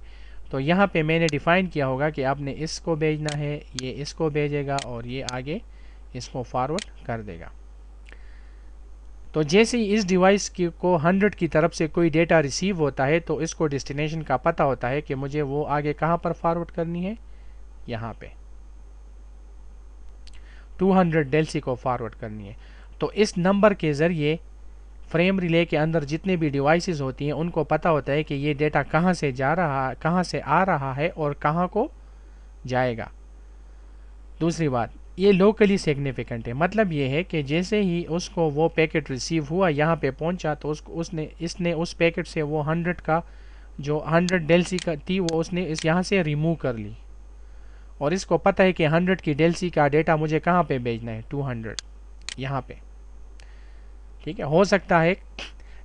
तो यहाँ पे मैंने डिफाइन किया होगा कि आपने इसको भेजना है, ये इसको भेजेगा और ये आगे इसको फॉरवर्ड कर देगा। तो जैसे ही इस डिवाइस को 100 की तरफ से कोई डेटा रिसीव होता है तो इसको डेस्टिनेशन का पता होता है कि मुझे वो आगे कहाँ पर फॉरवर्ड करनी है, यहाँ पे 200 डेल्सी को फॉरवर्ड करनी है। तो इस नंबर के ज़रिए फ्रेम रिले के अंदर जितने भी डिवाइसेस होती हैं उनको पता होता है कि ये डेटा कहाँ से जा रहा, कहाँ से आ रहा है और कहाँ को जाएगा। दूसरी बात, ये लोकली सिग्निफिकेंट है, मतलब ये है कि जैसे ही उसको वो पैकेट रिसीव हुआ, यहाँ पे पहुँचा, तो इसने उस पैकेट से वो 100 का जो 100 डेल्सी का थी वो उसने इस यहाँ से रिमूव कर ली, और इसको पता है कि 100 की डेल्सी का डेटा मुझे कहाँ पे भेजना है, 200 यहाँ पे। ठीक है, हो सकता है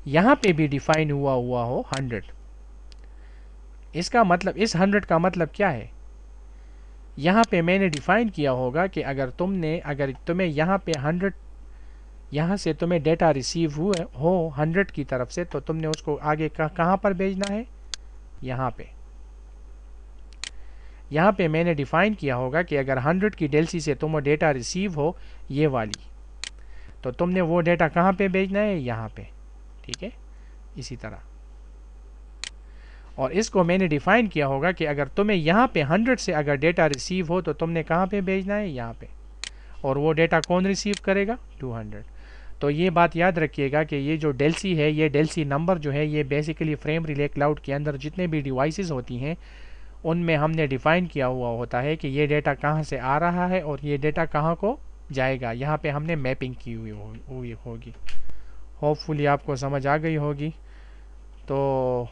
यहाँ पे भी डिफाइन हुआ हो 100। इसका मतलब, इस 100 का मतलब क्या है, यहाँ पे मैंने डिफाइन किया होगा कि अगर तुम्हें यहाँ पे 100, यहाँ से तुम्हें डेटा रिसीव हुए हो 100 की तरफ से, तो तुमने उसको आगे कहाँ पर भेजना है, यहाँ पे। यहाँ पे मैंने डिफाइन किया होगा कि अगर 100 की डेल्सी से तुम्हें डेटा रिसीव हो ये वाली, तो तुमने वो डेटा कहाँ पे भेजना है, यहाँ पे। ठीक है, इसी तरह। और इसको मैंने डिफाइन किया होगा कि अगर तुम्हें यहाँ पे 100 से अगर डेटा रिसीव हो तो तुमने कहाँ पे भेजना है, यहाँ पे। और वो डेटा कौन रिसीव करेगा, 200। तो ये बात याद रखिएगा कि ये जो डेल्सी है, ये डेल्सी नंबर जो है, ये बेसिकली फ्रेम रिले क्लाउड के अंदर जितने भी डिवाइसेस होती हैं उनमें हमने डिफाइन किया हुआ होता है कि ये डेटा कहाँ से आ रहा है और ये डेटा कहाँ को जाएगा। यहाँ पे हमने मैपिंग की हुई होगी। होपफुली आपको समझ आ गई होगी। तो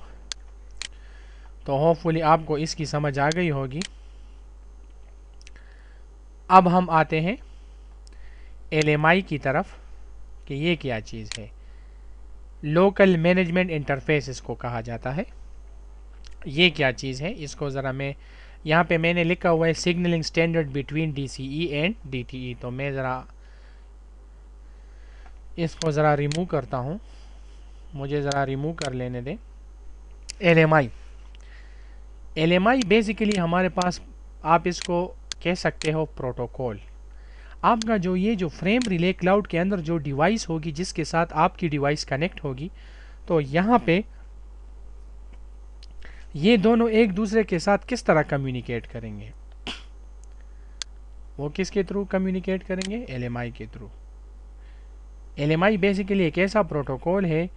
होपफुली आपको इसकी समझ आ गई होगी। अब हम आते हैं LMI की तरफ कि ये क्या चीज़ है। लोकल मैनेजमेंट इंटरफेस इसको कहा जाता है। ये क्या चीज़ है, इसको ज़रा मैं यहाँ पे मैंने लिखा हुआ है signalling standard between DCE and DTE। तो मैं ज़रा इसको ज़रा रिमूव करता हूँ, मुझे ज़रा रिमूव कर लेने दें। LMI बेसिकली हमारे पास, आप इसको कह सकते हो प्रोटोकॉल। आपका जो फ्रेम रिले क्लाउड के अंदर जो डिवाइस होगी, जिसके साथ आपकी डिवाइस कनेक्ट होगी, तो यहाँ पे ये दोनों एक दूसरे के साथ किस तरह कम्युनिकेट करेंगे। वो किसके थ्रू कम्युनिकेट करेंगे, LMI के थ्रू। LMI बेसिकली एक ऐसा प्रोटोकॉल है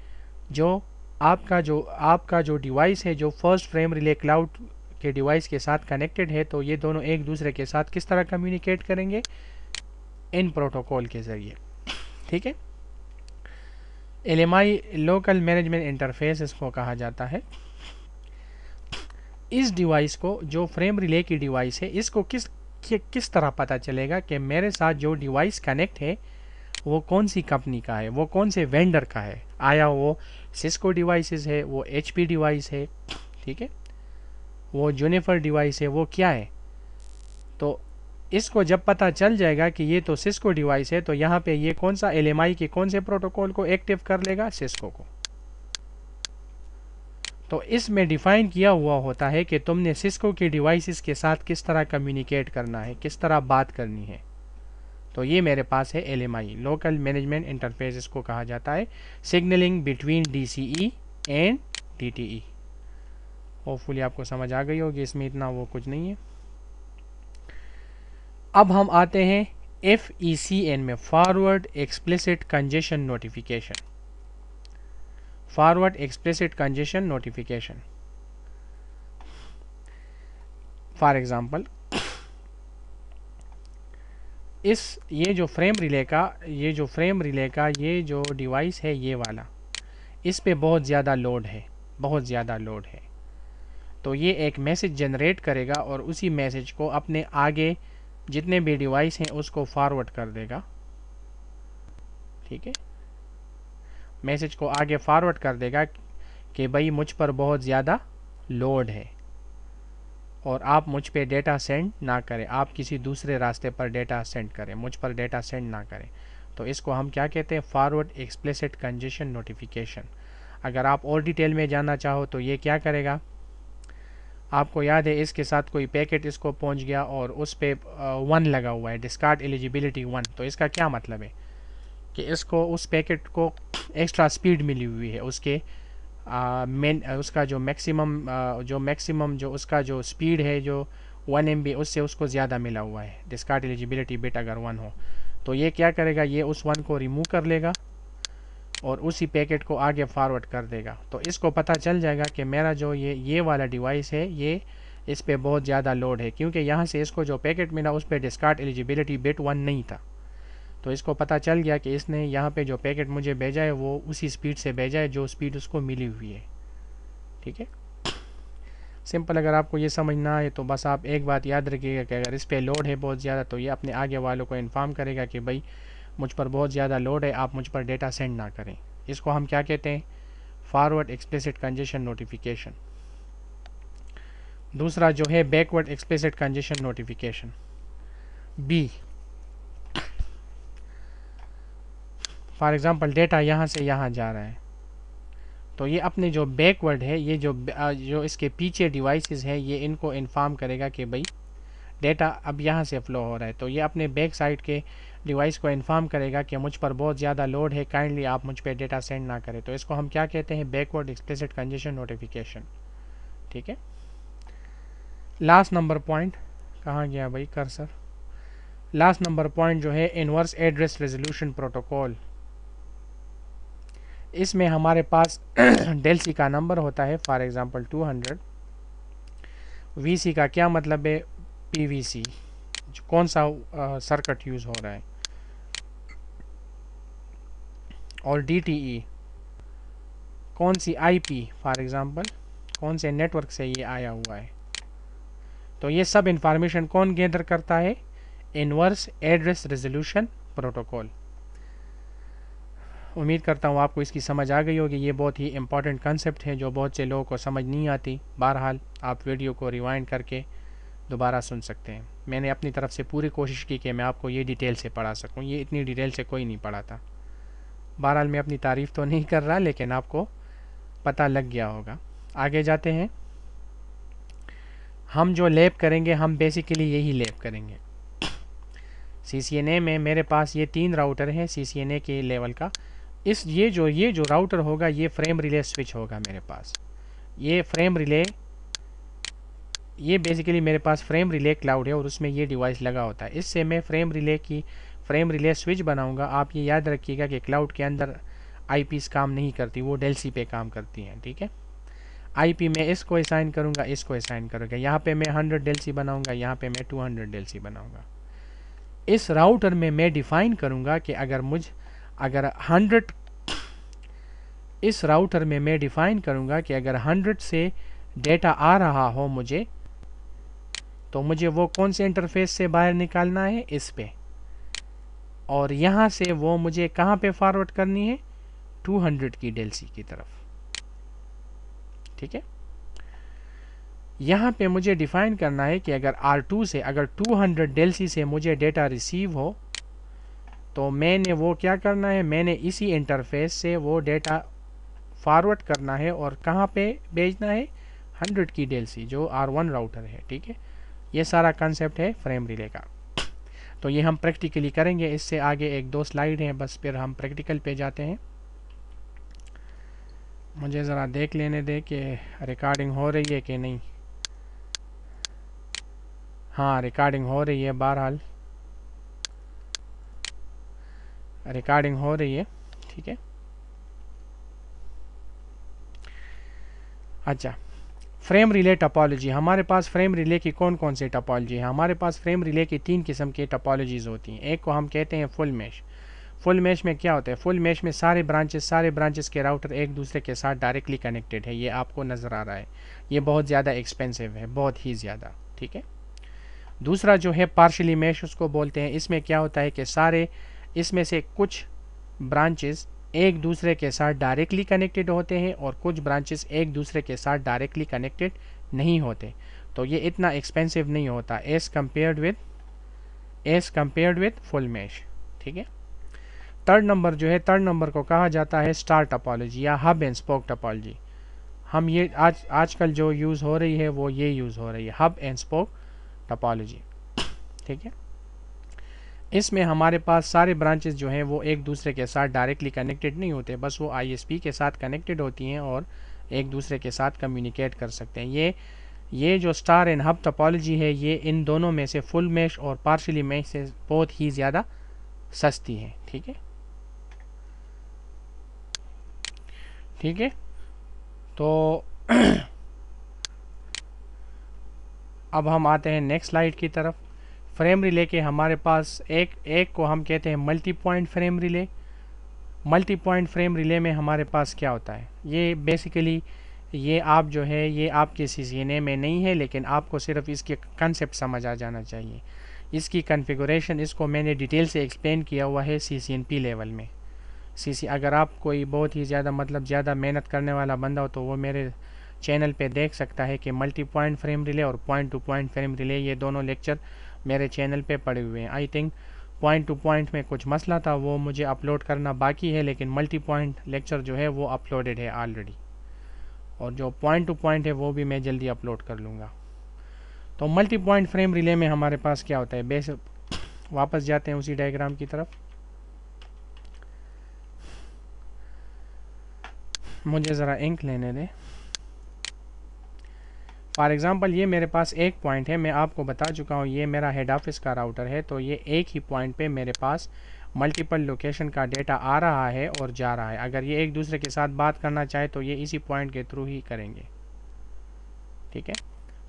जो आपका जो डिवाइस है, जो फर्स्ट फ्रेम रिले क्लाउड के डिवाइस के साथ कनेक्टेड है, तो ये दोनों एक दूसरे के साथ किस तरह कम्युनिकेट करेंगे, इन प्रोटोकॉल के ज़रिए। ठीक है, LMI लोकल मैनेजमेंट इंटरफेस इसको कहा जाता है। इस डिवाइस को, जो फ्रेम रिले की डिवाइस है, इसको किस तरह पता चलेगा कि मेरे साथ जो डिवाइस कनेक्ट है वो कौन सी कंपनी का है, वो कौन से वेंडर का है, आया वो सिस्को डिवाइसेस है, वो HP डिवाइस है, ठीक है, वो जूनिपर डिवाइस है, वो क्या है। तो इसको जब पता चल जाएगा कि ये तो सिस्को डिवाइस है, तो यहाँ पे ये कौन सा LMI के कौन से प्रोटोकॉल को एक्टिव कर लेगा, सिस्को को। तो इसमें डिफाइन किया हुआ होता है कि तुमने सिस्को के डिवाइसेस के साथ किस तरह कम्युनिकेट करना है, किस तरह बात करनी है। तो ये मेरे पास है LMI, लोकल मैनेजमेंट इंटरफेस इसको कहा जाता है, signalling between DCE and DTE। Hopefully आपको समझ आ गई होगी, इसमें इतना वो कुछ नहीं है। अब हम आते हैं FECN में, forward explicit congestion notification. Forward explicit congestion notification, for example ये जो फ्रेम रिले का ये जो डिवाइस है, ये वाला, इस पे बहुत ज़्यादा लोड है, तो ये एक मैसेज जनरेट करेगा और उसी मैसेज को अपने आगे जितने भी डिवाइस हैं उसको फॉरवर्ड कर देगा। ठीक है, मैसेज को आगे फॉरवर्ड कर देगा कि भाई मुझ पर बहुत ज़्यादा लोड है और आप मुझ पे डेटा सेंड ना करें, आप किसी दूसरे रास्ते पर डेटा सेंड करें, मुझ पर डेटा सेंड ना करें। तो इसको हम क्या कहते हैं, फॉरवर्ड एक्सप्लिसिट कंजेशन नोटिफिकेशन। अगर आप और डिटेल में जानना चाहो तो ये क्या करेगा, आपको याद है इसके साथ कोई पैकेट इसको पहुंच गया और उस पे 1 लगा हुआ है, डिस्कार्ड एलिजिबिलिटी 1। तो इसका क्या मतलब है कि इसको, उस पैकेट को एक्स्ट्रा स्पीड मिली हुई है, उसके उसका जो मैक्सिमम जो उसका जो स्पीड है, जो 1 MB, उससे उसको ज़्यादा मिला हुआ है, डिस्कार्ड एलिजिबिलिटी बिट अगर 1 हो। तो ये क्या करेगा, ये उस 1 को रिमूव कर लेगा और उसी पैकेट को आगे फॉरवर्ड कर देगा। तो इसको पता चल जाएगा कि मेरा जो ये वाला डिवाइस है, ये इस पे बहुत ज़्यादा लोड है, क्योंकि यहाँ से इसको जो पैकेट मिला उस पर डिस्कार्ड एलिजिबिलिटी बिट 1 नहीं था। तो इसको पता चल गया कि इसने यहाँ पे जो पैकेट मुझे भेजा है वो उसी स्पीड से भेजा है जो स्पीड उसको मिली हुई है। ठीक है, सिंपल। अगर आपको ये समझ ना आए तो बस आप एक बात याद रखिएगा कि अगर इस पे लोड है बहुत ज़्यादा, तो ये अपने आगे वालों को इन्फॉर्म करेगा कि भाई मुझ पर बहुत ज़्यादा लोड है, आप मुझ पर डेटा सेंड ना करें। इसको हम क्या कहते हैं, फॉरवर्ड एक्सप्लिसिट कंजेशन नोटिफिकेशन। दूसरा जो है backward explicit congestion notification, B। For example data यहाँ से यहाँ जा रहा है, तो ये अपने जो बैकवर्ड है, ये जो इसके पीछे डिवाइसेस है, ये इनको इन्फॉर्म करेगा कि भाई डेटा अब यहाँ से फ़्लो हो रहा है। तो ये अपने बैक साइड के डिवाइस को इन्फॉर्म करेगा कि मुझ पर बहुत ज़्यादा लोड है, काइंडली आप मुझ पर डेटा सेंड ना करें। तो इसको हम क्या कहते हैं, बैकवर्ड एक्सप्लिसिट कंजेशन नोटिफिकेशन। ठीक है, लास्ट नंबर पॉइंट कहाँ गया भाई कर्सर, लास्ट नंबर पॉइंट जो है इनवर्स एड्रेस रेजोल्यूशन प्रोटोकॉल। इसमें हमारे पास डेल्सी का नंबर होता है, फॉर एग्जांपल 200। VC का क्या मतलब है, PVC, कौन सा सर्किट यूज़ हो रहा है, और DTE कौन सी आईपी, फॉर एग्जांपल कौन से नेटवर्क से ये आया हुआ है। तो ये सब इंफॉर्मेशन कौन गैदर करता है, इनवर्स एड्रेस रेजोल्यूशन प्रोटोकॉल। उम्मीद करता हूँ आपको इसकी समझ आ गई होगी। ये बहुत ही इंपॉर्टेंट कंसेप्ट है जो बहुत से लोगों को समझ नहीं आती। बहरहाल आप वीडियो को रिवाइंड करके दोबारा सुन सकते हैं। मैंने अपनी तरफ से पूरी कोशिश की कि मैं आपको ये डिटेल से पढ़ा सकूँ, ये इतनी डिटेल से कोई नहीं पढ़ाता। बहरहाल मैं अपनी तारीफ़ तो नहीं कर रहा, लेकिन आपको पता लग गया होगा। आगे जाते हैं। हम जो लैब करेंगे, हम बेसिकली यही लैब करेंगे। CCNA में मेरे पास ये 3 राउटर हैं CCNA के लेवल का। ये जो राउटर होगा, ये फ्रेम रिले स्विच होगा मेरे पास। ये फ्रेम रिले, ये बेसिकली मेरे पास फ्रेम रिले क्लाउड है और उसमें ये डिवाइस लगा होता है। इससे मैं फ्रेम रिले स्विच बनाऊंगा। आप ये याद रखिएगा कि क्लाउड के अंदर आईपीस काम नहीं करती, वो डेल्सी पे काम करती हैं, ठीक है। आईपी में इसको असाइन करूंगा, इसको असाइन करूंगा। यहाँ पे मैं 100 डेल्सी बनाऊंगा, यहाँ पे मैं 200 डेल्सी बनाऊंगा। इस राउटर में मैं डिफाइन करूंगा कि अगर 100, इस राउटर में मैं डिफाइन करूंगा कि अगर 100 से डेटा आ रहा हो मुझे, तो मुझे वो कौन से इंटरफेस से बाहर निकालना है, इस पे। और यहाँ से वो मुझे कहाँ पे फॉरवर्ड करनी है, 200 की डेल्सी की तरफ, ठीक है। यहाँ पे मुझे डिफाइन करना है कि अगर R2 से, अगर 200 डेल्सी से मुझे डेटा रिसीव हो, तो मैंने वो क्या करना है, मैंने इसी इंटरफेस से वो डेटा फॉरवर्ड करना है और कहाँ पे भेजना है, 100 की डेल्सी जो R1 राउटर है, ठीक है। ये सारा कंसेप्ट है फ्रेम रिले का। तो ये हम प्रैक्टिकली करेंगे। इससे आगे 1-2 स्लाइड हैं, बस फिर हम प्रैक्टिकल पे जाते हैं। मुझे ज़रा देख लेने दे कि रिकॉर्डिंग हो रही है कि नहीं। हाँ, रिकॉर्डिंग हो रही है, बहरहाल रिकॉर्डिंग हो रही है, ठीक है। अच्छा, फ्रेम रिले टोपोलॉजी। हमारे पास फ्रेम रिले की कौन कौन सी टोपोलॉजी है? हमारे पास फ्रेम रिले की 3 किस्म की टोपोलॉजीज़ होती हैं। एक को हम कहते हैं फुल मैश। फुल मैश में क्या होता है, फुल मैश में सारे ब्रांचेस के राउटर एक दूसरे के साथ डायरेक्टली कनेक्टेड है। ये आपको नज़र आ रहा है। ये बहुत ज़्यादा एक्सपेंसिव है, बहुत ही ज़्यादा, ठीक है। दूसरा जो है पार्शली मैश उसको बोलते हैं। इसमें क्या होता है कि इसमें से कुछ ब्रांचेस एक दूसरे के साथ डायरेक्टली कनेक्टेड होते हैं और कुछ ब्रांचेस एक दूसरे के साथ डायरेक्टली कनेक्टेड नहीं होते। तो ये इतना एक्सपेंसिव नहीं होता as compared with full mesh, ठीक है। थर्ड नंबर को कहा जाता है स्टार टोपोलॉजी या हब एंड स्पोक टोपोलॉजी। हम ये आजकल जो यूज़ हो रही है वो ये यूज़ हो रही है, हब एंड स्पोक टोपोलॉजी, ठीक है। इसमें हमारे पास सारे ब्रांचेस जो हैं वो एक दूसरे के साथ डायरेक्टली कनेक्टेड नहीं होते, बस वो ISP के साथ कनेक्टेड होती हैं और एक दूसरे के साथ कम्युनिकेट कर सकते हैं। ये जो स्टार एंड हब टोपोलॉजी है, ये इन दोनों में से फुल मैश और पार्शली मैश से बहुत ही ज़्यादा सस्ती है, ठीक है, ठीक है। तो अब हम आते हैं नेक्स्ट स्लाइड की तरफ। फ्रेम रिले के हमारे पास एक को हम कहते हैं multi point frame relay. Multi point frame relay में हमारे पास क्या होता है, ये बेसिकली ये आप जो है ये आपके CCNA में नहीं है, लेकिन आपको सिर्फ इसके कंसेप्ट समझ आ जाना चाहिए। इसकी कॉन्फ़िगरेशन, इसको मैंने डिटेल से एक्सप्लेन किया हुआ है CCNP लेवल में। अगर आप कोई बहुत ही ज़्यादा मेहनत करने वाला बंदा हो तो वो मेरे चैनल पे देख सकता है कि मल्टी पॉइंट फ्रेम रिले और point two point frame relay, ये दोनों लेक्चर मेरे चैनल पे पड़े हुए हैं। I think point two point में कुछ मसला था, वो मुझे अपलोड करना बाकी है, लेकिन मल्टी पॉइंट लेक्चर जो है वो अपलोडेड है ऑलरेडी, और जो पॉइंट टू पॉइंट है वो भी मैं जल्दी अपलोड कर लूँगा। तो मल्टी पॉइंट फ्रेम रिले में हमारे पास क्या होता है, वापस जाते हैं उसी डायग्राम की तरफ। मुझे ज़रा इंक लेने दें। फॉर एग्ज़ाम्पल ये मेरे पास एक पॉइंट है, मैं आपको बता चुका हूँ ये मेरा हेड ऑफिस का राउटर है। तो ये एक ही पॉइंट पे मेरे पास मल्टीपल लोकेशन का डेटा आ रहा है और जा रहा है। अगर ये एक दूसरे के साथ बात करना चाहे तो ये इसी पॉइंट के थ्रू ही करेंगे, ठीक है।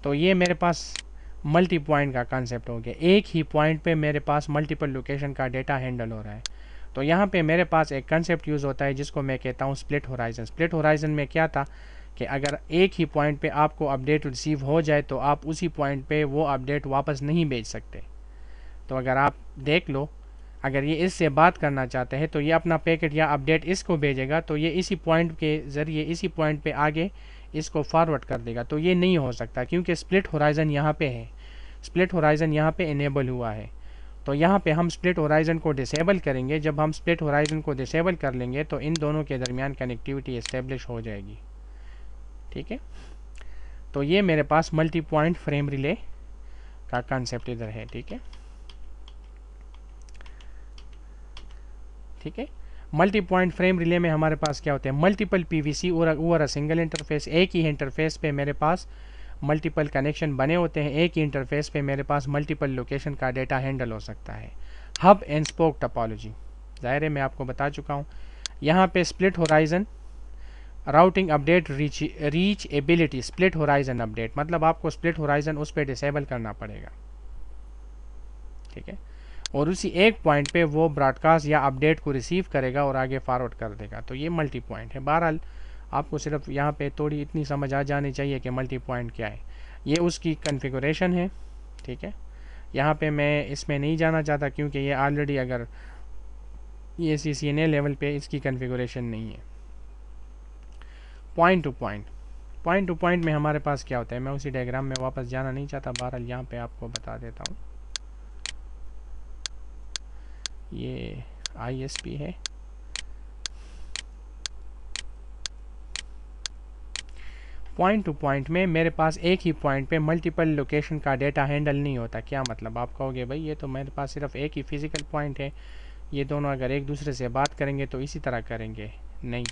तो ये मेरे पास मल्टी पॉइंट का कंसेप्ट हो गया। एक ही पॉइंट पे मेरे पास मल्टीपल लोकेशन का डेटा हैंडल हो रहा है। तो यहाँ पे मेरे पास एक कंसेप्ट यूज़ होता है जिसको मैं कहता हूँ स्प्लिट होराइजन। स्प्लिट होराइजन में क्या था कि अगर एक ही पॉइंट पे आपको अपडेट रिसीव हो जाए तो आप उसी पॉइंट पे वो अपडेट वापस नहीं भेज सकते। तो अगर आप देख लो, अगर ये इससे बात करना चाहते हैं तो ये अपना पैकेट या अपडेट इसको भेजेगा, तो ये इसी पॉइंट के ज़रिए इसी पॉइंट पे आगे इसको फॉरवर्ड कर देगा। तो ये नहीं हो सकता क्योंकि स्प्लिट होराइजन यहाँ पे है, स्प्लिट होराइजन यहाँ पे इनेबल हुआ है। तो यहाँ पे हम स्प्लिट होराइजन को डिसेबल करेंगे। जब हम स्प्लिट होराइजन को डिसेबल कर लेंगे तो इन दोनों के दरमियान कनेक्टिविटी इस्टेब्लिश हो जाएगी। ठीक है, तो ये मेरे पास मल्टी पॉइंट फ्रेम रिले का कंसेप्ट इधर है। ठीक है, ठीक है। मल्टी पॉइंट फ्रेम रिले में हमारे पास क्या होते हैं, multiple PVC over a single interface. एक ही इंटरफेस पे मेरे पास मल्टीपल कनेक्शन बने होते हैं, एक ही इंटरफेस पे मेरे पास मल्टीपल लोकेशन का डेटा हैंडल हो सकता है। हब एंड स्पोक टोपोलॉजी, ज़ाहिर है मैं आपको बता चुका हूँ। यहाँ पे split horizon routing update reach ability, split horizon update मतलब आपको स्प्लिट होराइजन उस पर डिसेबल करना पड़ेगा। ठीक है, और उसी एक पॉइंट पे वो ब्रॉडकास्ट या अपडेट को रिसीव करेगा और आगे फॉरवर्ड कर देगा। तो ये मल्टी पॉइंट है। बहरहाल आपको सिर्फ यहाँ पे थोड़ी इतनी समझ आ जानी चाहिए कि मल्टी पॉइंट क्या है। ये उसकी कॉन्फ़िगरेशन है। ठीक है, यहाँ पे मैं इसमें नहीं जाना चाहता क्योंकि ये ऑलरेडी अगर ये CCNA लेवल पे इसकी कॉन्फ़िगरेशन नहीं है। Point two point, point two point में हमारे पास क्या होता है, मैं उसी डायग्राम में वापस जाना नहीं चाहता, बहरहाल यहाँ पे आपको बता देता हूँ। ये ISP है। पॉइंट टू पॉइंट में मेरे पास एक ही पॉइंट पे मल्टीपल लोकेशन का डेटा हैंडल नहीं होता। क्या मतलब, आप कहोगे भाई ये तो मेरे पास सिर्फ एक ही फिजिकल पॉइंट है, ये दोनों अगर एक दूसरे से बात करेंगे तो इसी तरह करेंगे। नहीं,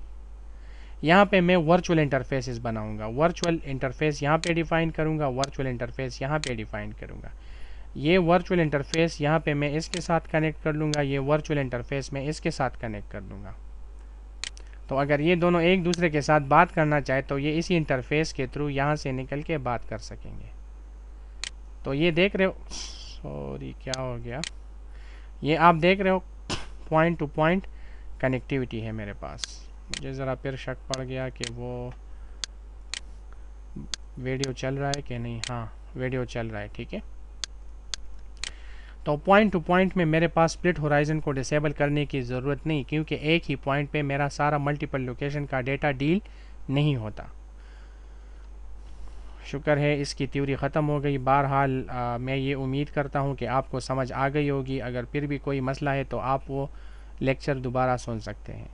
यहाँ पे मैं वर्चुअल इंटरफेसेस बनाऊंगा। वर्चुअल इंटरफेस यहाँ पे डिफाइन करूँगा, वर्चुअल इंटरफेस यहाँ पे डिफाइन करूँगा। ये वर्चुअल इंटरफेस यहाँ पे मैं इसके साथ कनेक्ट कर लूँगा, ये वर्चुअल इंटरफेस मैं इसके साथ कनेक्ट कर दूँगा। तो अगर ये दोनों एक दूसरे के साथ बात करना चाहे तो ये इसी इंटरफेस के थ्रू यहाँ से निकल के बात कर सकेंगे। तो ये देख रहे हो, सॉरी क्या हो गया, ये आप देख रहे हो पॉइंट टू पॉइंट कनेक्टिविटी है मेरे पास। मुझे ज़रा फिर शक पड़ गया कि वो वीडियो चल रहा है कि नहीं। हाँ, वीडियो चल रहा है। ठीक है, तो पॉइंट टू पॉइंट में मेरे पास स्प्लिट होराइजन को डिसेबल करने की ज़रूरत नहीं क्योंकि एक ही पॉइंट पे मेरा सारा मल्टीपल लोकेशन का डेटा डील नहीं होता। शुक्र है इसकी थ्योरी ख़त्म हो गई। बहरहाल मैं ये उम्मीद करता हूँ कि आपको समझ आ गई होगी। अगर फिर भी कोई मसला है तो आप वो लेक्चर दोबारा सुन सकते हैं।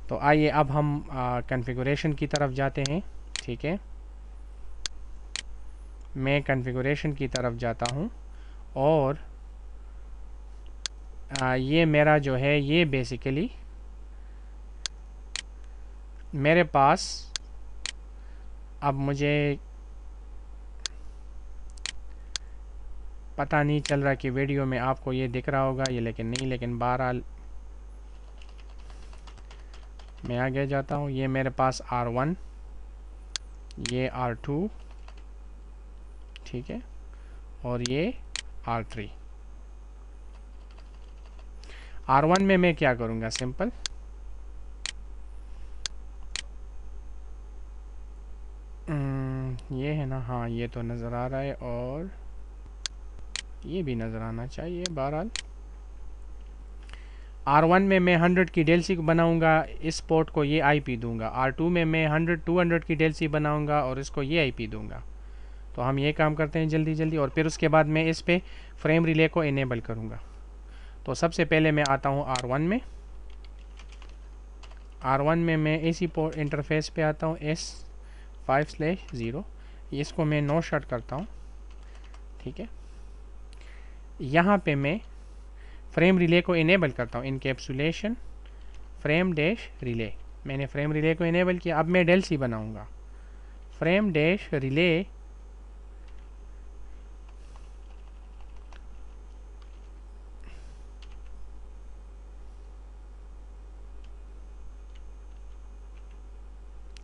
तो आइए अब हम कॉन्फ़िगरेशन की तरफ जाते हैं। ठीक है, मैं कॉन्फ़िगरेशन की तरफ जाता हूँ और ये मेरा जो है ये बेसिकली मेरे पास अब मुझे पता नहीं चल रहा कि वीडियो में आपको ये दिख रहा होगा ये, लेकिन नहीं, लेकिन बहरहाल मैं आगे जाता हूँ। ये मेरे पास R1, ये R2, ठीक है, और ये R3। R1 में मैं क्या करूँगा, सिंपल ये है ना, हाँ ये तो नज़र आ रहा है और ये भी नज़र आना चाहिए। बहरहाल R1 में मैं 100 की DLC बनाऊंगा, इस पोर्ट को ये IP दूंगा। R2 में मैं 200 की DLC बनाऊंगा और इसको ये IP दूंगा। तो हम ये काम करते हैं जल्दी जल्दी, और फिर उसके बाद मैं इस पे फ्रेम रिले को इनेबल करूंगा। तो सबसे पहले मैं आता हूँ R1 में। R1 में मैं इसी पोर्ट इंटरफेस पे आता हूँ S5/0, इसको मैं नो शट करता हूँ। ठीक है, यहाँ पे मैं फ्रेम रिले को इनेबल करता हूँ, इनकैप्सुलेशन फ्रेम डैश रिले। मैंने फ्रेम रिले को इनेबल किया। अब मैं DLC बनाऊँगा, frame dash relay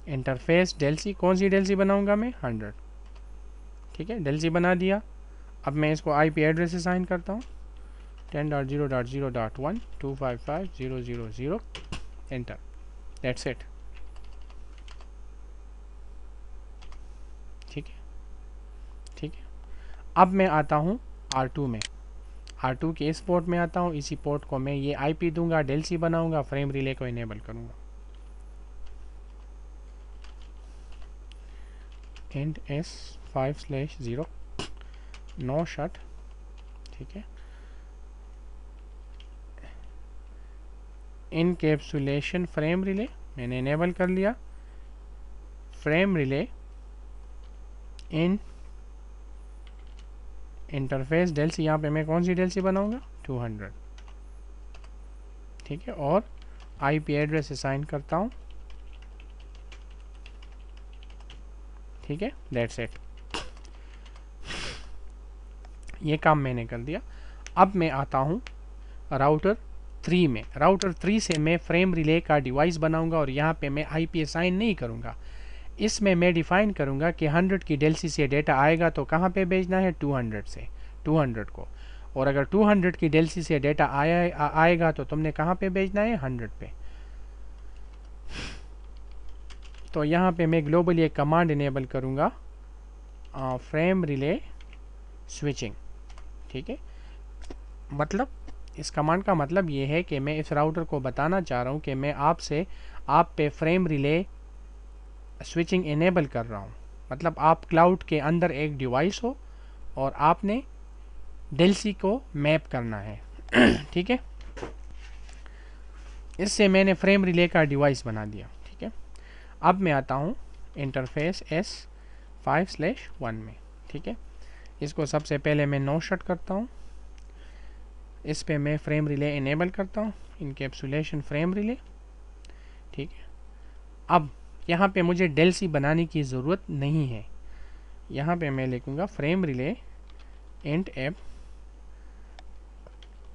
interface DLC। कौन सी DLC बनाऊंगा मैं, 100। ठीक है, DLC बना दिया। अब मैं इसको IP एड्रेस असाइन करता हूँ। 10.0.0.1 255.0.0.0 एंटर। That's it. ठीक है, ठीक है। अब मैं आता हूँ R2 में, R2 के इस पोर्ट में आता हूँ। इसी पोर्ट को मैं ये IP दूंगा, डेल सी बनाऊंगा, फ्रेम रिले को इनेबल करूंगा। And S5/0 no shut. ठीक है, इनकैप्सुलेशन फ्रेम रिले मैंने इनेबल कर लिया। Frame relay in interface DLCI, यहाँ पे मैं कौन सी डेल सी बनाऊंगा 200। ठीक है, और IP एड्रेस असाइन करता हूँ। ठीक है, दैट्स इट। ये काम मैंने कर दिया। अब मैं आता हूँ राउटर 3 में। राउटर 3 से मैं फ्रेम रिले का डिवाइस बनाऊंगा और यहाँ पे मैं IP असाइन नहीं करूँगा। इसमें मैं डिफाइन करूँगा कि 100 की डेल्सी से डेटा आएगा तो कहाँ पे भेजना है 200 से 200 को, और अगर 200 की डेल्सी से डेटा आएगा तो तुमने कहाँ पे भेजना है 100 पे। तो यहाँ पे मैं ग्लोबली एक कमांड इनेबल करूँगा, फ्रेम रिले स्विचिंग। ठीक है, मतलब इस कमांड का मतलब ये है कि मैं इस राउटर को बताना चाह रहा हूँ कि मैं आपसे आप पे फ्रेम रिले स्विचिंग इनेबल कर रहा हूँ। मतलब आप क्लाउड के अंदर एक डिवाइस हो और आपने डेल्सी को मैप करना है। ठीक है, इससे मैंने फ्रेम रिले का डिवाइस बना दिया। ठीक है, अब मैं आता हूँ इंटरफेस S5/1 में। ठीक है, इसको सबसे पहले मैं नो शट करता हूँ। इस पे मैं फ्रेम रिले इनेबल करता हूँ, इनकैप्सुलेशन फ्रेम रिले। ठीक है, अब यहाँ पे मुझे डेल सी बनाने की ज़रूरत नहीं है। यहाँ पे मैं लिखूँगा frame relay int app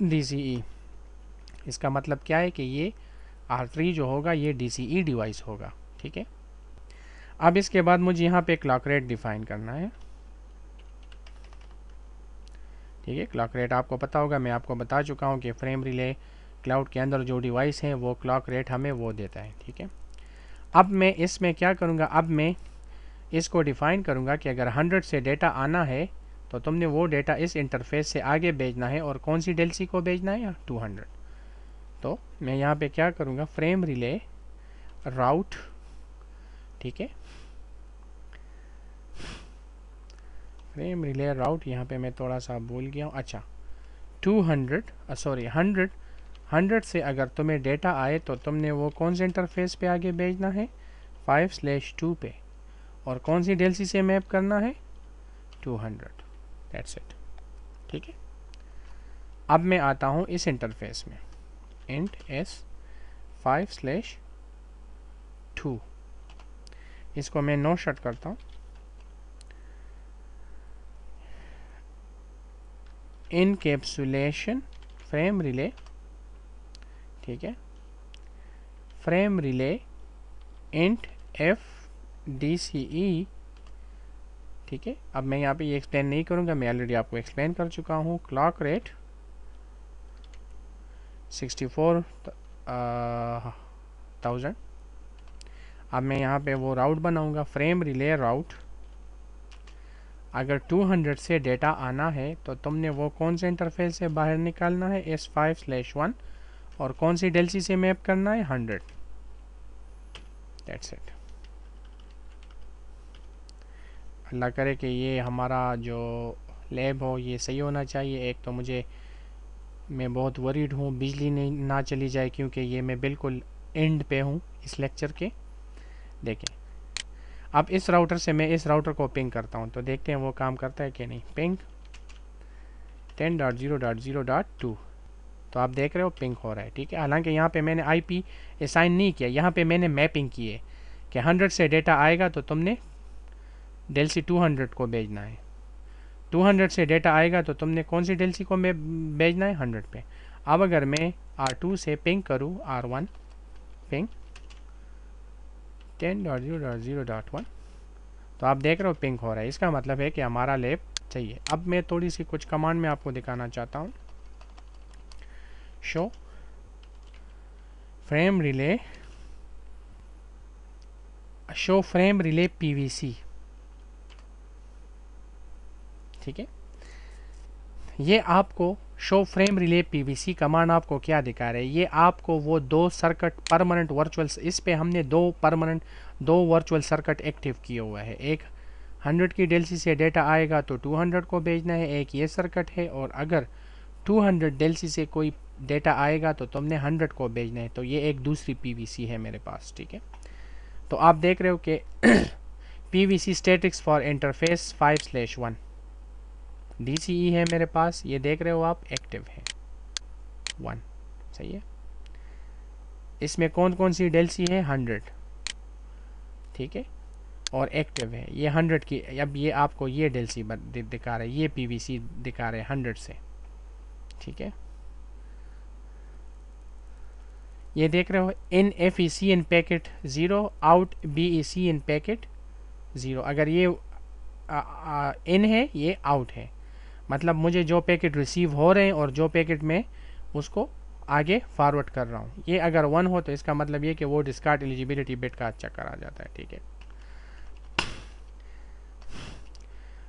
DCE। इसका मतलब क्या है कि ये R3 जो होगा ये DCE डिवाइस होगा। ठीक है, अब इसके बाद मुझे यहाँ पे क्लॉक रेट डिफाइन करना है। ठीक है, क्लॉक रेट आपको पता होगा, मैं आपको बता चुका हूँ कि फ्रेम रिले क्लाउड के अंदर जो डिवाइस है वो क्लॉक रेट हमें वो देता है। ठीक है, अब मैं इसमें क्या करूँगा, अब मैं इसको डिफाइन करूँगा कि अगर 100 से डेटा आना है तो तुमने वो डेटा इस इंटरफेस से आगे भेजना है, और कौन सी डेल्सी को भेजना है 200। तो मैं यहाँ पे क्या करूँगा, फ्रेम रिले राउट। ठीक है, फ्रेम रिले राउट, यहाँ पे मैं थोड़ा सा भूल गया हूँ। अच्छा, 100 से अगर तुम्हें डेटा आए तो तुमने वो कौन से इंटरफेस पे आगे भेजना है 5/2 पे, और कौन सी डेल्सी से मैप करना है 200। That's it. ठीक है, अब मैं आता हूँ इस इंटरफेस में, इंट S5/2। इसको मैं नो शट करता हूँ। Encapsulation frame relay. ठीक है, फ्रेम रिले इंट FDCE। ठीक है, अब मैं यहाँ पे ये एक्सप्लेन नहीं करूँगा, मैं ऑलरेडी आपको एक्सप्लेन कर चुका हूँ। Clock rate 64,000। अब मैं यहाँ पे वो राउट बनाऊँगा, फ्रेम रिले राउट। अगर 200 से डेटा आना है तो तुमने वो कौन से इंटरफेस से बाहर निकालना है S5/1, और कौन सी डेल्सी से मैप करना है 100। That's it. अल्लाह करे कि ये हमारा जो लैब हो ये सही होना चाहिए। एक तो मैं बहुत वरीड हूँ बिजली नहीं ना चली जाए, क्योंकि ये मैं बिल्कुल एंड पे हूँ इस लेक्चर के। देखें, अब इस राउटर से मैं इस राउटर को पिंग करता हूँ तो देखते हैं वो काम करता है कि नहीं। पिंग 10.0.0.2, तो आप देख रहे हो पिंग हो रहा है। ठीक है, हालांकि यहाँ पे मैंने IP असाइन नहीं किया, यहाँ पे मैंने मैपिंग की है कि 100 से डेटा आएगा तो तुमने डेल्सी 200 को भेजना है, 200 से डेटा आएगा तो तुमने कौन सी डेल्सी को भेजना है 100 पे। अब अगर मैं R2 से पिंग करूँ R1 पिंग 10.0.0.1, तो आप देख रहे हो पिंग हो रहा है। इसका मतलब है कि हमारा लैब चाहिए। अब मैं थोड़ी सी कुछ कमांड में आपको दिखाना चाहता हूँ। शो फ्रेम रिले पीवीसी, ठीक है। ये आपको show frame relay PVC command आपको क्या दिखा रहा है, ये आपको वो दो सर्किट परमानेंट वर्चुअल, इस पे हमने दो वर्चुअल सर्किट एक्टिव किए हुआ है। एक 100 की डेल्सी से डेटा आएगा तो 200 को भेजना है, एक ये सर्किट है, और अगर 200 डेल्सी से कोई डेटा आएगा तो तुमने 100 को भेजना है। तो ये एक दूसरी पीवीसी है मेरे पास, ठीक है। तो आप देख रहे हो कि PVC statics for interface 5/1 DCE है मेरे पास, ये देख रहे हो आप, एक्टिव है 1, सही है। इसमें कौन कौन सी डेल्सी है, 100, ठीक है, और एक्टिव है ये 100 की। अब ये आपको ये डेल्सी दिखा रहा है, ये पीवीसी दिखा रहे हैं 100 से, ठीक है। ये देख रहे हो, इन FEC इन पैकेट 0, आउट BEC इन पैकेट 0। अगर ये इन है, ये आउट है, मतलब मुझे जो पैकेट रिसीव हो रहे हैं और जो पैकेट में उसको आगे फॉरवर्ड कर रहा हूँ। ये अगर 1 हो तो इसका मतलब ये कि वो डिस्कार्ड एलिजिबिलिटी बिट का चक्कर आ जाता है, ठीक है।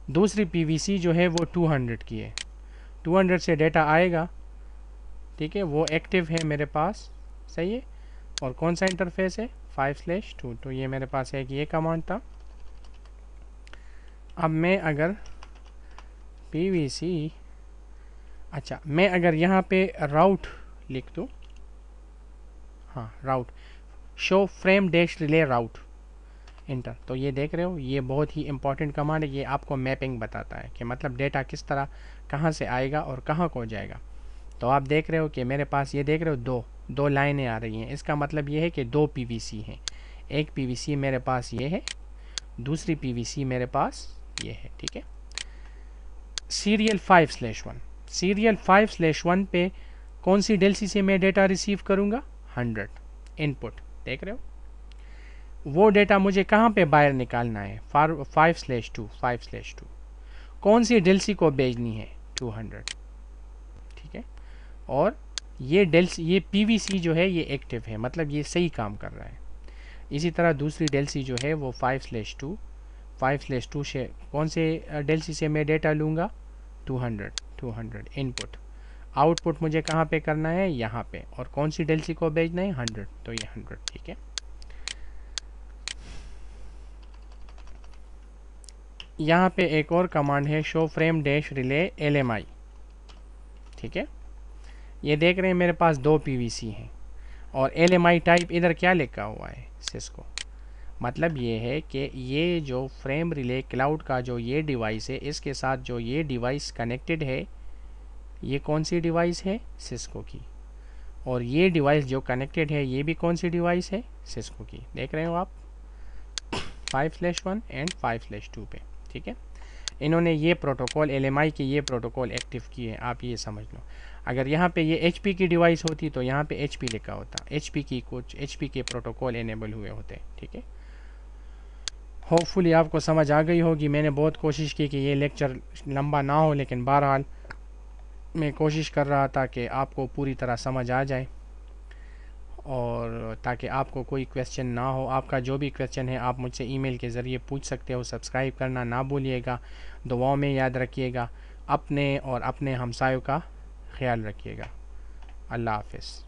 दूसरी पीवीसी जो है वो 200 की है, 200 से डेटा आएगा, ठीक है, वो एक्टिव है मेरे पास, सही है। और कौन सा इंटरफेस है, 5/2। तो ये मेरे पास एक ये कमांड था। अब मैं अगर पीवीसी, अच्छा, मैं अगर यहाँ पे राउट लिख दूँ, हाँ राउट, शो फ्रेम डैश रिले राउट इंटर, तो ये देख रहे हो, ये बहुत ही इंपॉर्टेंट कमांड है। ये आपको मैपिंग बताता है कि मतलब डेटा किस तरह कहाँ से आएगा और कहाँ को जाएगा। तो आप देख रहे हो कि मेरे पास, ये देख रहे हो, दो लाइनें आ रही हैं। इसका मतलब ये है कि दो पीवीसी हैं। एक पीवीसी मेरे पास ये है, दूसरी पीवीसी मेरे पास ये है, ठीक है। सीरियल 5/1, सीरियल 5/1 पे कौन सी डेल्सी से मैं डेटा रिसीव करूँगा, 100 इनपुट, देख रहे हो। वो डेटा मुझे कहाँ पे बाहर निकालना है, 5/2, कौन सी डेल्सी को भेजनी है, 200, ठीक है। और ये डेल्सी, ये पीवीसी जो है ये एक्टिव है, मतलब ये सही काम कर रहा है। इसी तरह दूसरी डेल्सी जो है वो 5/2 से कौन से डेल्सी से मैं डेटा लूँगा, 200 इनपुट, आउटपुट मुझे कहाँ पे करना है, यहाँ पे, और कौन सी डेल्सी को भेजना है, 100, तो ये 100, ठीक है। यहाँ पे एक और कमांड है, show frame dash relay LMI, ठीक है। ये देख रहे हैं मेरे पास दो पीवीसी हैं और LMI टाइप इधर क्या लिखा हुआ है, सिस्को। मतलब ये है कि ये जो फ्रेम रिले क्लाउड का जो ये डिवाइस है, इसके साथ जो ये डिवाइस कनेक्टेड है, ये कौन सी डिवाइस है, सिस्को की। और ये डिवाइस जो कनेक्टेड है, ये भी कौन सी डिवाइस है, सिस्को की। देख रहे हो आप, 5/1 एंड 5/2 पे, ठीक है। इन्होंने ये प्रोटोकॉल, LMI के ये प्रोटोकॉल एक्टिव किए हैं, आप ये समझ लो। अगर यहाँ पे ये HP की डिवाइस होती तो यहाँ पे HP लिखा होता, HP की कुछ HP के प्रोटोकॉल इनेबल हुए होते, ठीक है। होपफुली आपको समझ आ गई होगी। मैंने बहुत कोशिश की कि ये लेक्चर लंबा ना हो, लेकिन बहरहाल मैं कोशिश कर रहा था कि आपको पूरी तरह समझ आ जाए, और ताकि आपको कोई क्वेश्चन ना हो। आपका जो भी क्वेश्चन है आप मुझसे ईमेल के ज़रिए पूछ सकते हो। सब्सक्राइब करना ना भूलिएगा, दुआओं में याद रखिएगा, अपने और अपने हमसायों का ख्याल रखिएगा। अल्लाह हाफ़िज़।